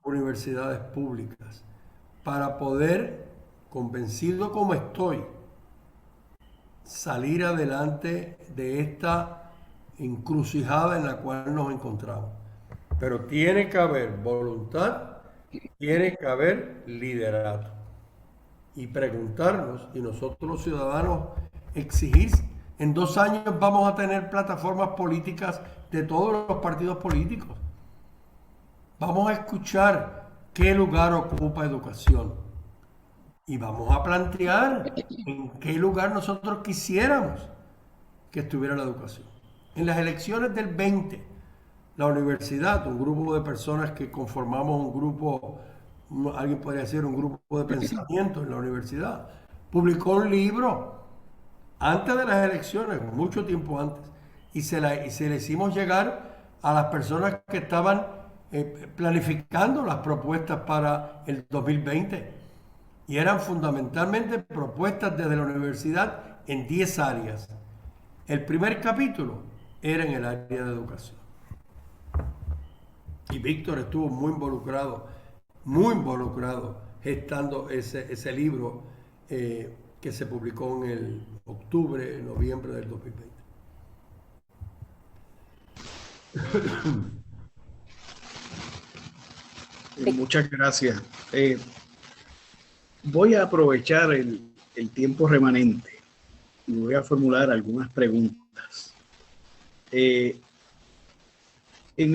universidades públicas, para poder, convencido como estoy, salir adelante de esta encrucijada en la cual nos encontramos. Pero tiene que haber voluntad, tiene que haber liderato. Y preguntarnos, y nosotros los ciudadanos exigir, en 2 años vamos a tener plataformas políticas de todos los partidos políticos. Vamos a escuchar qué lugar ocupa educación. Y vamos a plantear en qué lugar nosotros quisiéramos que estuviera la educación. En las elecciones del 20, la universidad, un grupo de personas que conformamos un grupo, alguien podría decir un grupo de pensamiento en la universidad, publicó un libro antes de las elecciones, mucho tiempo antes, y se le hicimos llegar a las personas que estaban planificando las propuestas para el 2020. Y eran fundamentalmente propuestas desde la universidad en 10 áreas. El primer capítulo era en el área de educación. Y Víctor estuvo muy involucrado, gestando ese libro que se publicó en el noviembre del 2020. Muchas gracias. Voy a aprovechar el tiempo remanente y voy a formular algunas preguntas. En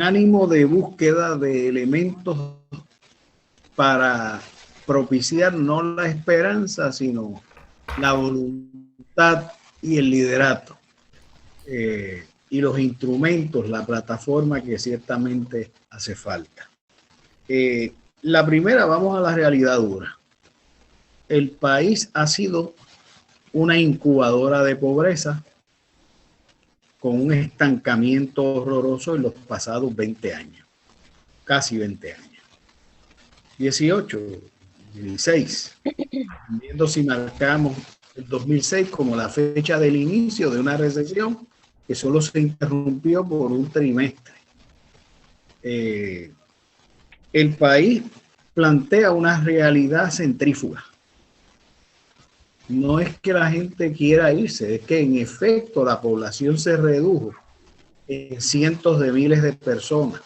ánimo de búsqueda de elementos para propiciar no la esperanza, sino la voluntad y el liderato, y los instrumentos, la plataforma que ciertamente hace falta. La primera, vamos a la realidad dura. El país ha sido una incubadora de pobreza con un estancamiento horroroso en los pasados 20 años, casi 20 años. 18, 16, viendo si marcamos el 2006 como la fecha del inicio de una recesión que solo se interrumpió por un trimestre. El país plantea una realidad centrífuga. No es que la gente quiera irse, es que en efecto la población se redujo en cientos de miles de personas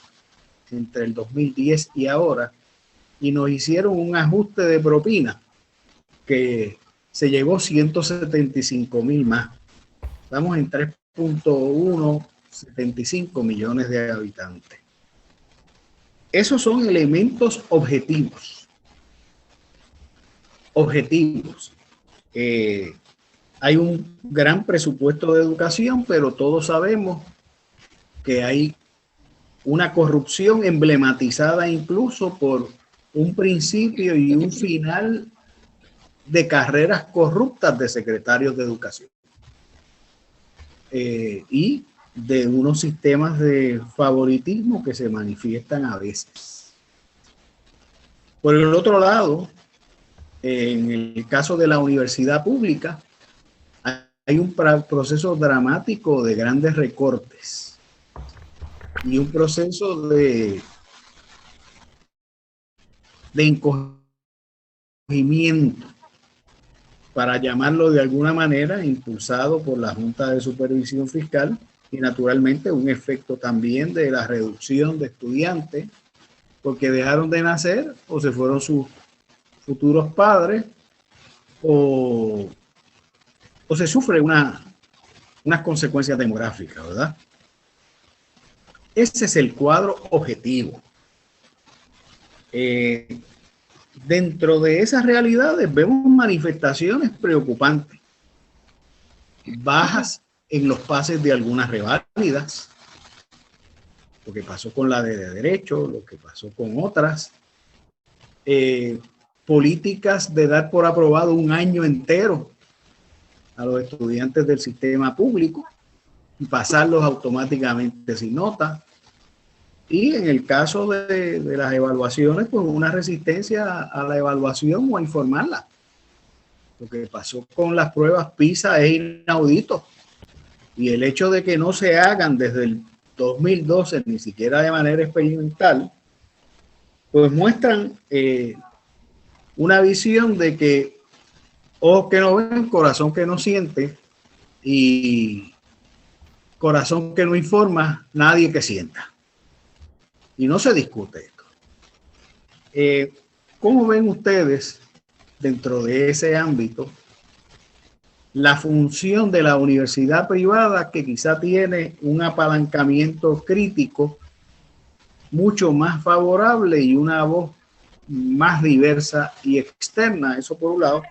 entre el 2010 y ahora, y nos hicieron un ajuste de propina que se llevó 175,000 más. Estamos en 3.175 millones de habitantes. Esos son elementos objetivos. Hay un gran presupuesto de educación, pero todos sabemos que hay una corrupción emblematizada incluso por un principio y un final de carreras corruptas de secretarios de educación, y de unos sistemas de favoritismo que se manifiestan a veces. Por el otro lado, en el caso de la universidad pública, hay un proceso dramático de grandes recortes y un proceso de encogimiento, para llamarlo de alguna manera, impulsado por la Junta de Supervisión Fiscal, y naturalmente un efecto también de la reducción de estudiantes, porque dejaron de nacer o se fueron sus futuros padres, o se sufre unas consecuencias demográficas, ¿verdad? Ese es el cuadro objetivo. Dentro de esas realidades vemos manifestaciones preocupantes, bajas en los pases de algunas reválidas, lo que pasó con la de derecho, lo que pasó con otras, políticas de dar por aprobado un año entero a los estudiantes del sistema público y pasarlos automáticamente sin nota. Y en el caso de las evaluaciones, pues una resistencia a la evaluación o a informarla. Lo que pasó con las pruebas PISA es inaudito. Y el hecho de que no se hagan desde el 2012, ni siquiera de manera experimental, pues muestran una visión de que ojos que no ven, corazón que no siente, y corazón que no informa, nadie que sienta. Y no se discute esto. ¿Cómo ven ustedes, dentro de ese ámbito, la función de la universidad privada, que quizá tiene un apalancamiento crítico mucho más favorable y una voz más diversa y externa? Eso por un lado.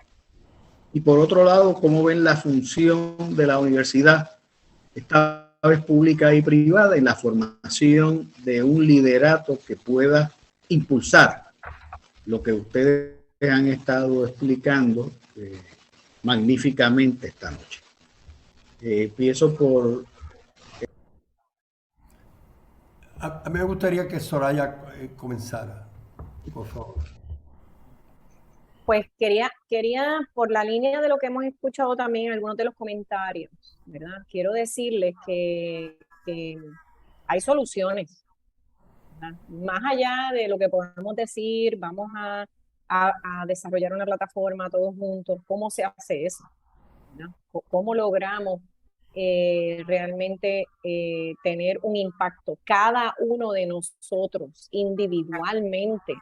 Y por otro lado, ¿cómo ven la función de la universidad, esta vez pública y privada, en la formación de un liderato que pueda impulsar lo que ustedes han estado explicando magníficamente esta noche? Empiezo por... A mí me gustaría que Soraya comenzara, por favor. Pues quería, por la línea de lo que hemos escuchado también en algunos de los comentarios, ¿verdad? Quiero decirles que hay soluciones, ¿verdad? Más allá de lo que podemos decir, vamos a desarrollar una plataforma todos juntos. ¿Cómo se hace eso? ¿Verdad? ¿Cómo logramos realmente tener un impacto cada uno de nosotros individualmente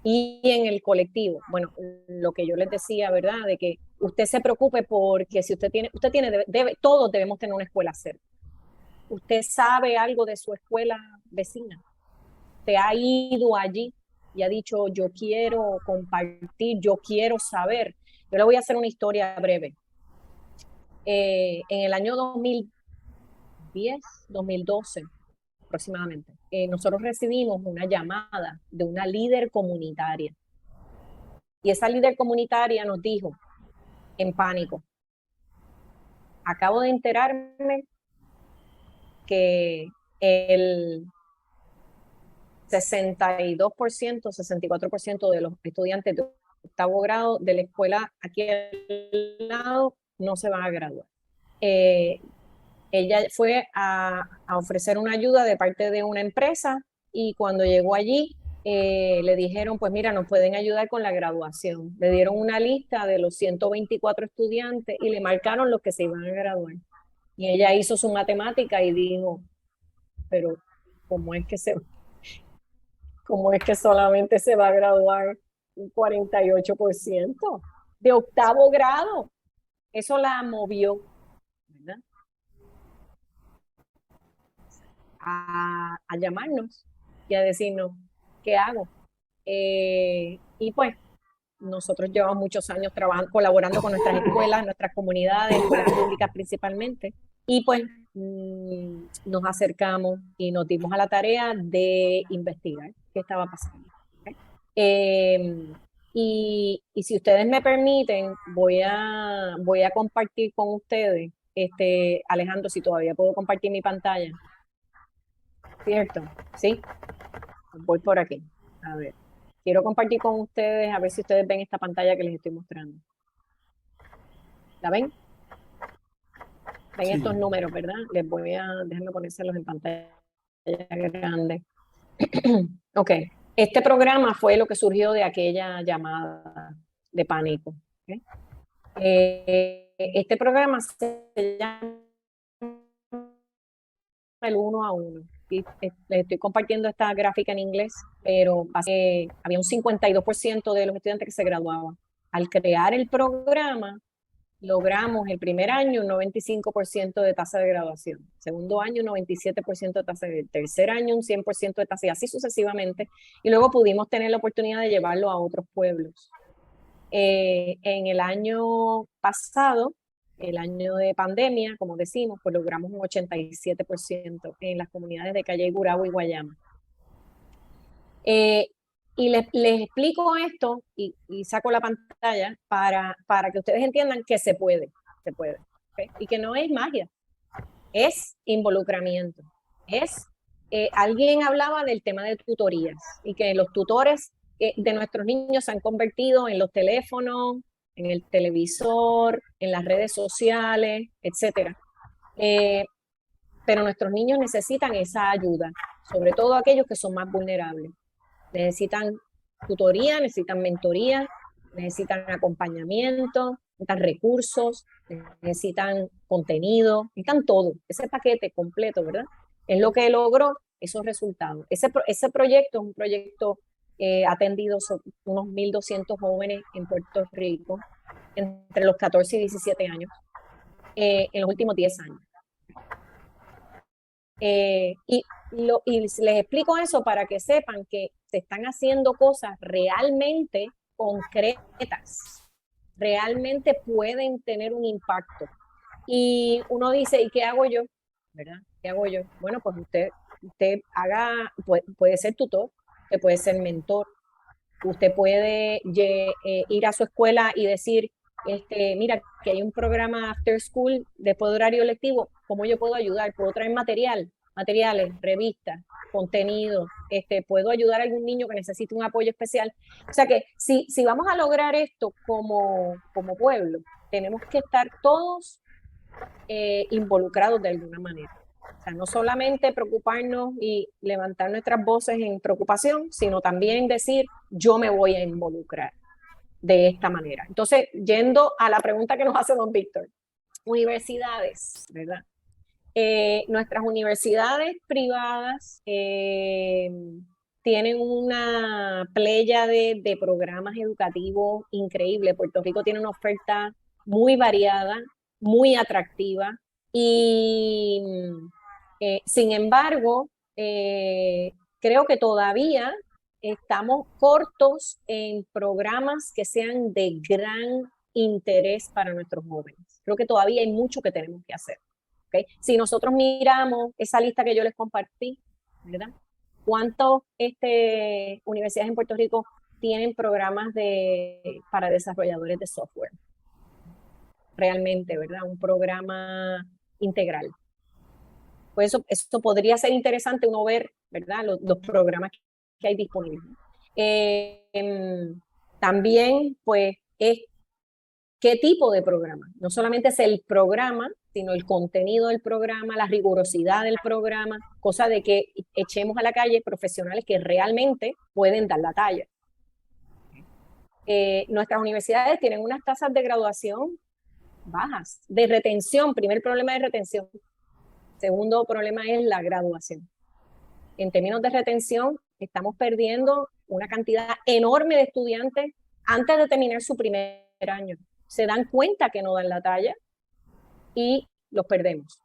y en el colectivo. Bueno, lo que yo les decía, ¿verdad? De que usted se preocupe porque si usted tiene, todos debemos tener una escuela cerca. Usted sabe algo de su escuela vecina. Usted ha ido allí y ha dicho, yo quiero compartir, yo quiero saber. Yo le voy a hacer una historia breve. En el año 2010, 2012 aproximadamente, nosotros recibimos una llamada de una líder comunitaria. Y esa líder comunitaria nos dijo, en pánico, acabo de enterarme que el 62%, 64% de los estudiantes de octavo grado de la escuela aquí al lado no se van a graduar. Ella fue a ofrecer una ayuda de parte de una empresa y cuando llegó allí le dijeron, pues mira, nos pueden ayudar con la graduación. Le dieron una lista de los 124 estudiantes y le marcaron los que se iban a graduar. Y ella hizo su matemática y dijo, pero ¿cómo es que solamente se va a graduar un 48% de octavo grado? Eso la movió, ¿verdad? A llamarnos y a decirnos, ¿qué hago? Y pues nosotros llevamos muchos años trabajando, colaborando con nuestras escuelas, nuestras comunidades, escuelas públicas principalmente, y pues nos acercamos y nos dimos a la tarea de investigar qué estaba pasando. ¿Okay? Y si ustedes me permiten, voy a compartir con ustedes, Alejandro, si todavía puedo compartir mi pantalla. ¿Cierto? ¿Sí? Voy por aquí. A ver. Quiero compartir con ustedes, a ver si ustedes ven esta pantalla que les estoy mostrando. ¿La ven? Ven Sí. estos números, ¿verdad? Déjenme ponérselos en pantalla grande. Ok. Este programa fue lo que surgió de aquella llamada de pánico. ¿Okay? Este programa se llama el 1 a 1. Y les estoy compartiendo esta gráfica en inglés, pero había un 52% de los estudiantes que se graduaban. Al crear el programa, logramos el primer año un 95% de tasa de graduación, segundo año un 97% de tasa de tercer año un 100% de tasa y así sucesivamente. Y luego pudimos tener la oportunidad de llevarlo a otros pueblos. En el año pasado, el año de pandemia, como decimos, pues logramos un 87% en las comunidades de Calle, Gurabo y Guayama. Y les explico esto y saco la pantalla para que ustedes entiendan que se puede, ¿okay? Y que no es magia, es involucramiento. Alguien hablaba del tema de tutorías y que los tutores de nuestros niños se han convertido en los teléfonos, en el televisor, en las redes sociales, etc. Pero nuestros niños necesitan esa ayuda, sobre todo aquellos que son más vulnerables. Necesitan tutoría, necesitan mentoría, necesitan acompañamiento, necesitan recursos, necesitan contenido, necesitan todo, ese paquete completo, ¿verdad? Es lo que logró esos resultados. Ese proyecto es un proyecto atendido unos 1.200 jóvenes en Puerto Rico entre los 14 y 17 años en los últimos 10 años. Y les explico eso para que sepan que se están haciendo cosas realmente concretas, realmente pueden tener un impacto. Y uno dice, ¿y qué hago yo? ¿Verdad? ¿Qué hago yo? Bueno, pues usted puede ser tutor, usted puede ser mentor, usted puede ir a su escuela y decir, mira, que hay un programa after school después de horario lectivo, ¿cómo yo puedo ayudar? ¿Puedo traer materiales, revistas, contenido? ¿Puedo ayudar a algún niño que necesite un apoyo especial? O sea que si vamos a lograr esto como pueblo, tenemos que estar todos involucrados de alguna manera. O sea, no solamente preocuparnos y levantar nuestras voces en preocupación, sino también decir, yo me voy a involucrar de esta manera. Entonces, yendo a la pregunta que nos hace don Víctor, universidades, ¿verdad? Nuestras universidades privadas tienen una playa de programas educativos increíble. Puerto Rico tiene una oferta muy variada, muy atractiva y sin embargo, creo que todavía estamos cortos en programas que sean de gran interés para nuestros jóvenes. Creo que todavía hay mucho que tenemos que hacer. ¿Okay? Si nosotros miramos esa lista que yo les compartí, ¿verdad? ¿Cuántas universidades en Puerto Rico tienen programas para desarrolladores de software? Realmente, ¿verdad? Un programa integral. Pues eso podría ser interesante uno ver, ¿verdad? Los programas que hay disponibles. También, pues, es qué tipo de programa. No solamente es el programa, sino el contenido del programa, la rigurosidad del programa, cosa de que echemos a la calle profesionales que realmente pueden dar la talla. Nuestras universidades tienen unas tasas de graduación bajas, de retención. Primer problema de retención. Segundo problema es la graduación. En términos de retención, estamos perdiendo una cantidad enorme de estudiantes antes de terminar su primer año. Se dan cuenta que no dan la talla y los perdemos.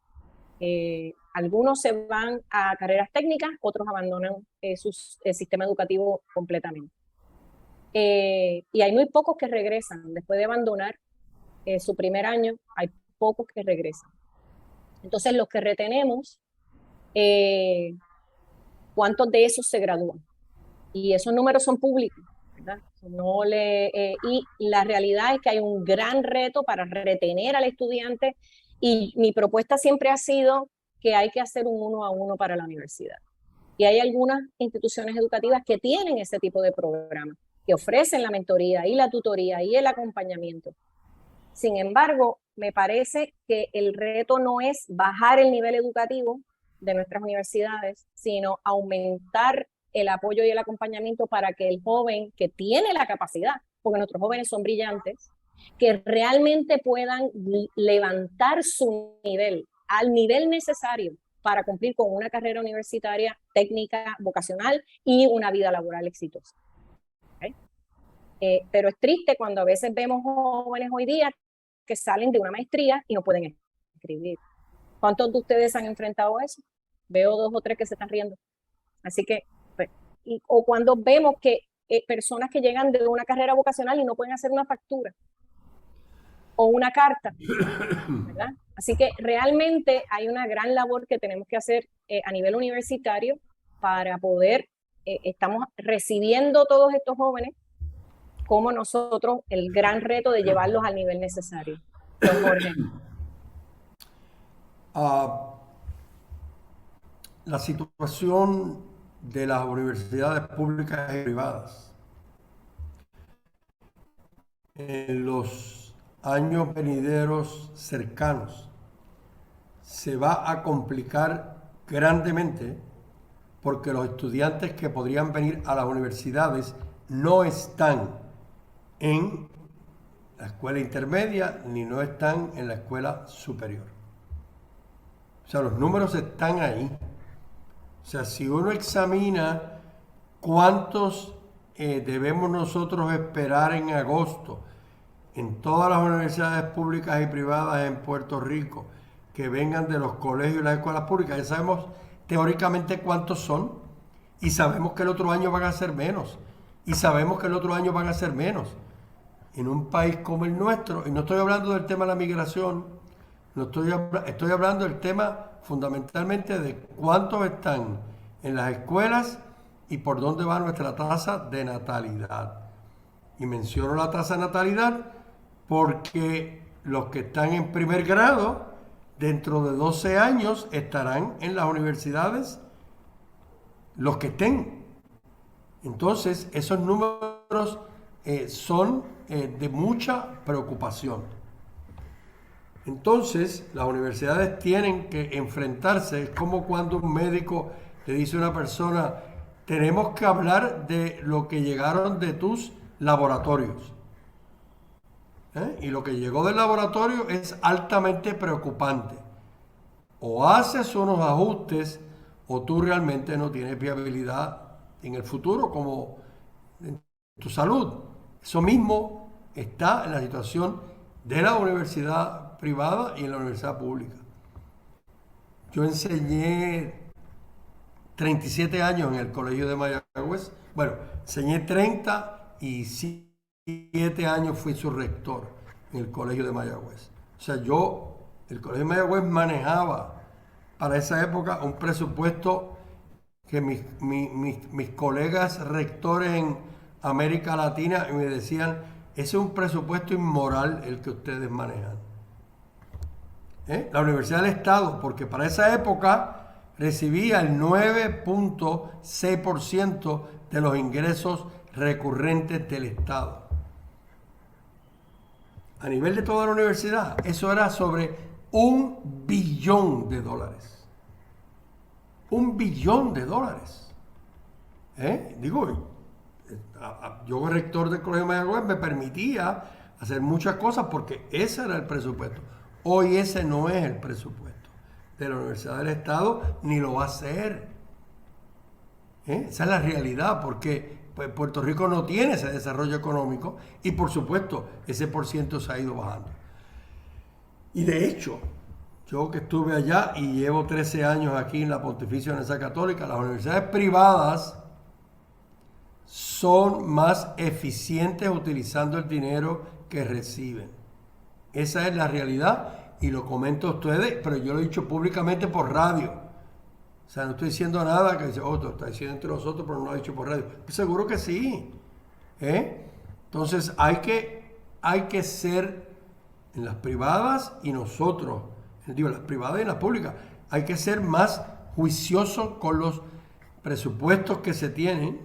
Algunos se van a carreras técnicas, otros abandonan el sistema educativo completamente. Y hay muy pocos que regresan. Después de abandonar su primer año, hay pocos que regresan. Entonces, los que retenemos, ¿cuántos de esos se gradúan? Y esos números son públicos, ¿verdad? Y la realidad es que hay un gran reto para retener al estudiante y mi propuesta siempre ha sido que hay que hacer un 1 a 1 para la universidad. Y hay algunas instituciones educativas que tienen ese tipo de programas, que ofrecen la mentoría y la tutoría y el acompañamiento. Sin embargo, me parece que el reto no es bajar el nivel educativo de nuestras universidades, sino aumentar el apoyo y el acompañamiento para que el joven que tiene la capacidad, porque nuestros jóvenes son brillantes, que realmente puedan levantar su nivel al nivel necesario para cumplir con una carrera universitaria, técnica, vocacional y una vida laboral exitosa. ¿Okay? Pero es triste cuando a veces vemos jóvenes hoy día que salen de una maestría y no pueden escribir. ¿Cuántos de ustedes han enfrentado eso? Veo 2 o 3 que se están riendo. Así que, pues, o cuando vemos que personas que llegan de una carrera vocacional y no pueden hacer una factura o una carta, ¿verdad? Así que realmente hay una gran labor que tenemos que hacer a nivel universitario para poder, estamos recibiendo todos estos jóvenes como nosotros el gran reto de llevarlos al nivel necesario. Don Jorge. La situación de las universidades públicas y privadas en los años venideros cercanos se va a complicar grandemente porque los estudiantes que podrían venir a las universidades no están en la escuela intermedia ni no están en la escuela superior. O sea, los números están ahí. O sea, si uno examina cuántos debemos nosotros esperar en agosto en todas las universidades públicas y privadas en Puerto Rico que vengan de los colegios y las escuelas públicas, ya sabemos teóricamente cuántos son y sabemos que el otro año van a ser menos y sabemos que el otro año van a ser menos. En un país como el nuestro, y no estoy hablando del tema de la migración, estoy hablando del tema fundamentalmente de cuántos están en las escuelas y por dónde va nuestra tasa de natalidad. Y menciono la tasa de natalidad porque los que están en primer grado, dentro de 12 años, estarán en las universidades los que estén. Entonces, esos números son de mucha preocupación. Entonces, las universidades tienen que enfrentarse, es como cuando un médico le dice a una persona, tenemos que hablar de lo que llegaron de tus laboratorios. Y lo que llegó del laboratorio es altamente preocupante. O haces unos ajustes o tú realmente no tienes viabilidad en el futuro como en tu salud. Eso mismo está en la situación de la universidad privada y en la universidad pública. Yo enseñé 37 años en el Colegio de Mayagüez. Bueno, enseñé 37 años, fui su rector en el Colegio de Mayagüez. O sea, el Colegio de Mayagüez manejaba para esa época un presupuesto que mis colegas rectores en América Latina me decían, ese es un presupuesto inmoral el que ustedes manejan. La Universidad del Estado, porque para esa época recibía el 9.6% de los ingresos recurrentes del Estado. A nivel de toda la universidad, eso era sobre $1 billón. $1 billón. Digo, yo como rector del Colegio de Mayagüez me permitía hacer muchas cosas porque ese era el presupuesto. Hoy ese no es el presupuesto de la Universidad del Estado, ni lo va a ser. Esa es la realidad, porque pues, Puerto Rico no tiene ese desarrollo económico y por supuesto ese por ciento se ha ido bajando. Y de hecho, yo que estuve allá y llevo 13 años aquí en la Pontificia Universidad Católica, las universidades privadas son más eficientes utilizando el dinero que reciben. Esa es la realidad y lo comento a ustedes, pero yo lo he dicho públicamente por radio. O sea, no estoy diciendo nada que dice, lo está diciendo entre nosotros, pero no lo ha dicho por radio. Pues seguro que sí. Entonces hay que ser en las privadas y nosotros, digo, las privadas y en las públicas, hay que ser más juiciosos con los presupuestos que se tienen,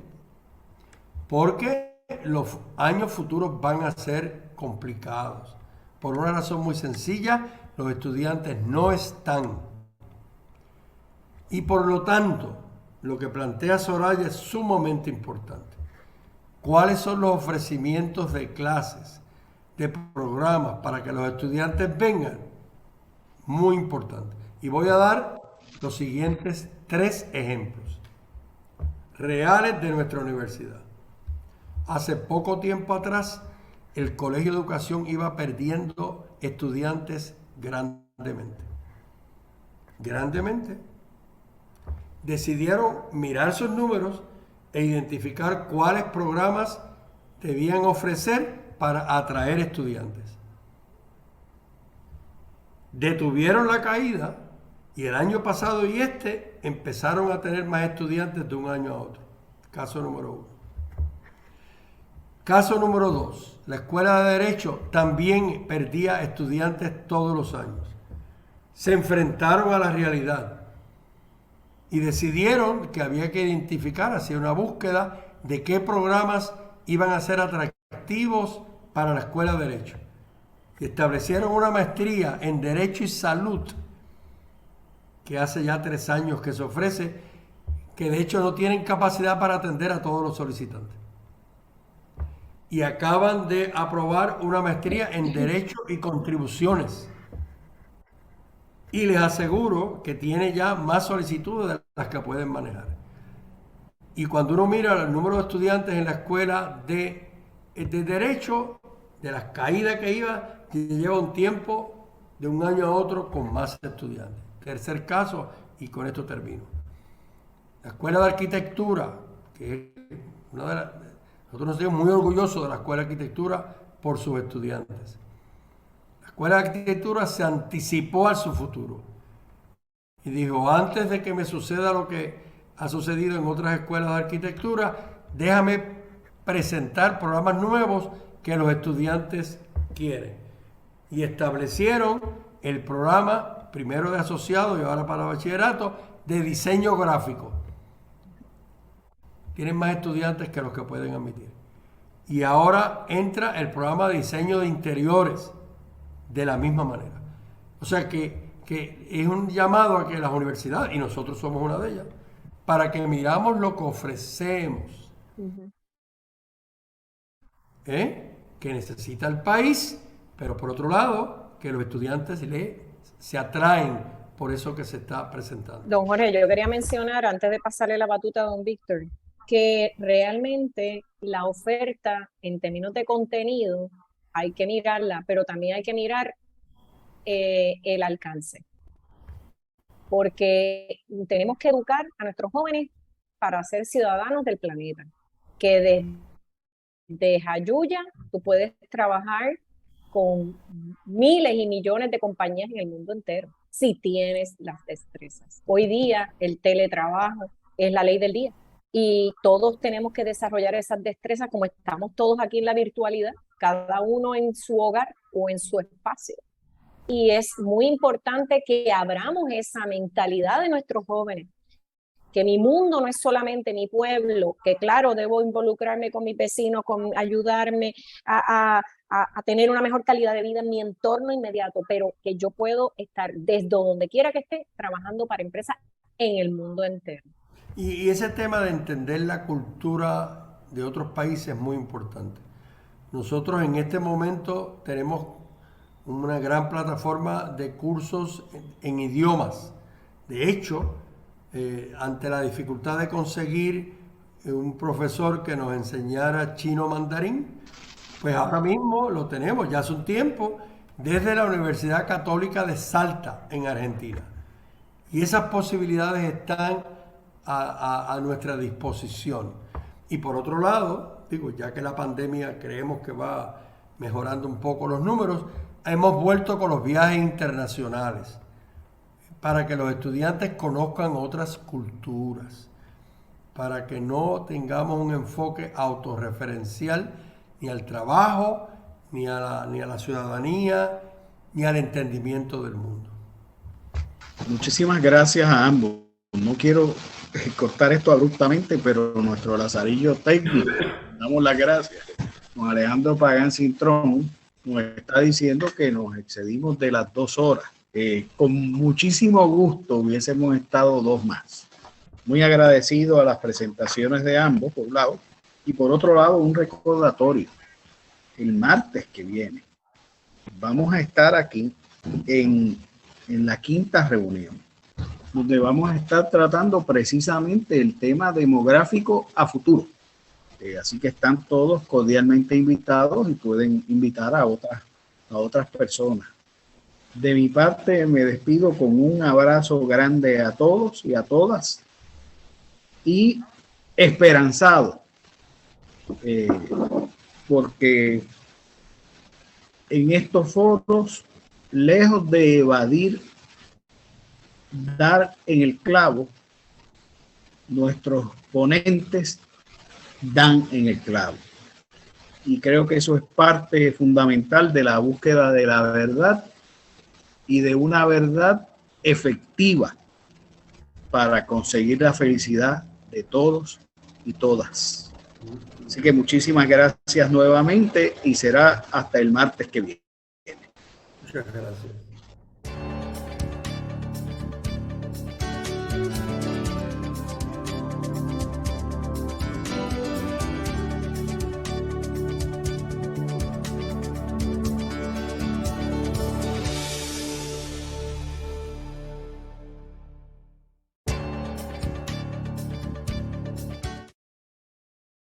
porque los años futuros van a ser complicados. Por una razón muy sencilla, los estudiantes no están. Y por lo tanto, lo que plantea Soraya es sumamente importante. ¿Cuáles son los ofrecimientos de clases, de programas para que los estudiantes vengan? Muy importante. Y voy a dar los siguientes 3 ejemplos reales de nuestra universidad. Hace poco tiempo atrás, el Colegio de Educación iba perdiendo estudiantes grandemente. Grandemente. Decidieron mirar sus números e identificar cuáles programas debían ofrecer para atraer estudiantes. Detuvieron la caída y el año pasado y empezaron a tener más estudiantes de un año a otro. Caso número 1. Caso número 2. La Escuela de Derecho también perdía estudiantes todos los años. Se enfrentaron a la realidad y decidieron que había que identificar, hacer una búsqueda de qué programas iban a ser atractivos para la Escuela de Derecho. Y establecieron una maestría en Derecho y Salud, que hace ya 3 años que se ofrece, que de hecho no tienen capacidad para atender a todos los solicitantes. Y acaban de aprobar una maestría en Derecho y Contribuciones. Y les aseguro que tiene ya más solicitudes de las que pueden manejar. Y cuando uno mira el número de estudiantes en la escuela de Derecho, de las caídas que lleva un tiempo de un año a otro con más estudiantes. Tercer caso, y con esto termino. La Escuela de Arquitectura, que es una de las... Nosotros nos sentimos muy orgullosos de la Escuela de Arquitectura por sus estudiantes. La Escuela de Arquitectura se anticipó a su futuro y dijo, antes de que me suceda lo que ha sucedido en otras escuelas de arquitectura, déjame presentar programas nuevos que los estudiantes quieren. Y establecieron el programa, primero de asociado y ahora para bachillerato, de diseño gráfico. Tienen más estudiantes que los que pueden admitir. Y ahora entra el programa de diseño de interiores de la misma manera. O sea que es un llamado a que las universidades, y nosotros somos una de ellas, para que miramos lo que ofrecemos, que necesita el país, pero por otro lado, que los estudiantes se atraen por eso que se está presentando. Don Jorge, yo quería mencionar, antes de pasarle la batuta a don Víctor, que realmente la oferta en términos de contenido hay que mirarla, pero también hay que mirar el alcance. Porque tenemos que educar a nuestros jóvenes para ser ciudadanos del planeta. Que desde Jayuya tú puedes trabajar con miles y millones de compañías en el mundo entero, si tienes las destrezas. Hoy día el teletrabajo es la ley del día y todos tenemos que desarrollar esas destrezas como estamos todos aquí en la virtualidad, cada uno en su hogar o en su espacio. Y es muy importante que abramos esa mentalidad de nuestros jóvenes, que mi mundo no es solamente mi pueblo, que claro, debo involucrarme con mis vecinos, con ayudarme a tener una mejor calidad de vida en mi entorno inmediato, pero que yo puedo estar desde donde quiera que esté trabajando para empresas en el mundo entero. Y ese tema de entender la cultura de otros países es muy importante. Nosotros en este momento tenemos una gran plataforma de cursos en idiomas. De hecho, ante la dificultad de conseguir un profesor que nos enseñara chino mandarín, pues ahora mismo lo tenemos, ya hace un tiempo, desde la Universidad Católica de Salta, en Argentina. Y esas posibilidades están a nuestra disposición. Y por otro lado, digo, ya que la pandemia creemos que va mejorando un poco los números, hemos vuelto con los viajes internacionales para que los estudiantes conozcan otras culturas, para que no tengamos un enfoque autorreferencial ni al trabajo, ni a la ciudadanía, ni al entendimiento del mundo. Muchísimas gracias a ambos. No quiero cortar esto abruptamente, pero nuestro lazarillo técnico, damos las gracias. Don Alejandro Pagán Cintrón nos está diciendo que nos excedimos de las 2 horas. Con muchísimo gusto hubiésemos estado 2 más. Muy agradecido a las presentaciones de ambos, por un lado, y por otro lado, un recordatorio. El martes que viene vamos a estar aquí en la 5ª reunión, donde vamos a estar tratando precisamente el tema demográfico a futuro. Así que están todos cordialmente invitados y pueden invitar a otras personas. De mi parte me despido con un abrazo grande a todos y a todas y esperanzado, porque en estos foros, lejos de evadir, dar en el clavo, nuestros ponentes dan en el clavo. Y creo que eso es parte fundamental de la búsqueda de la verdad y de una verdad efectiva para conseguir la felicidad de todos y todas. Así que muchísimas gracias nuevamente y será hasta el martes que viene. Muchas gracias.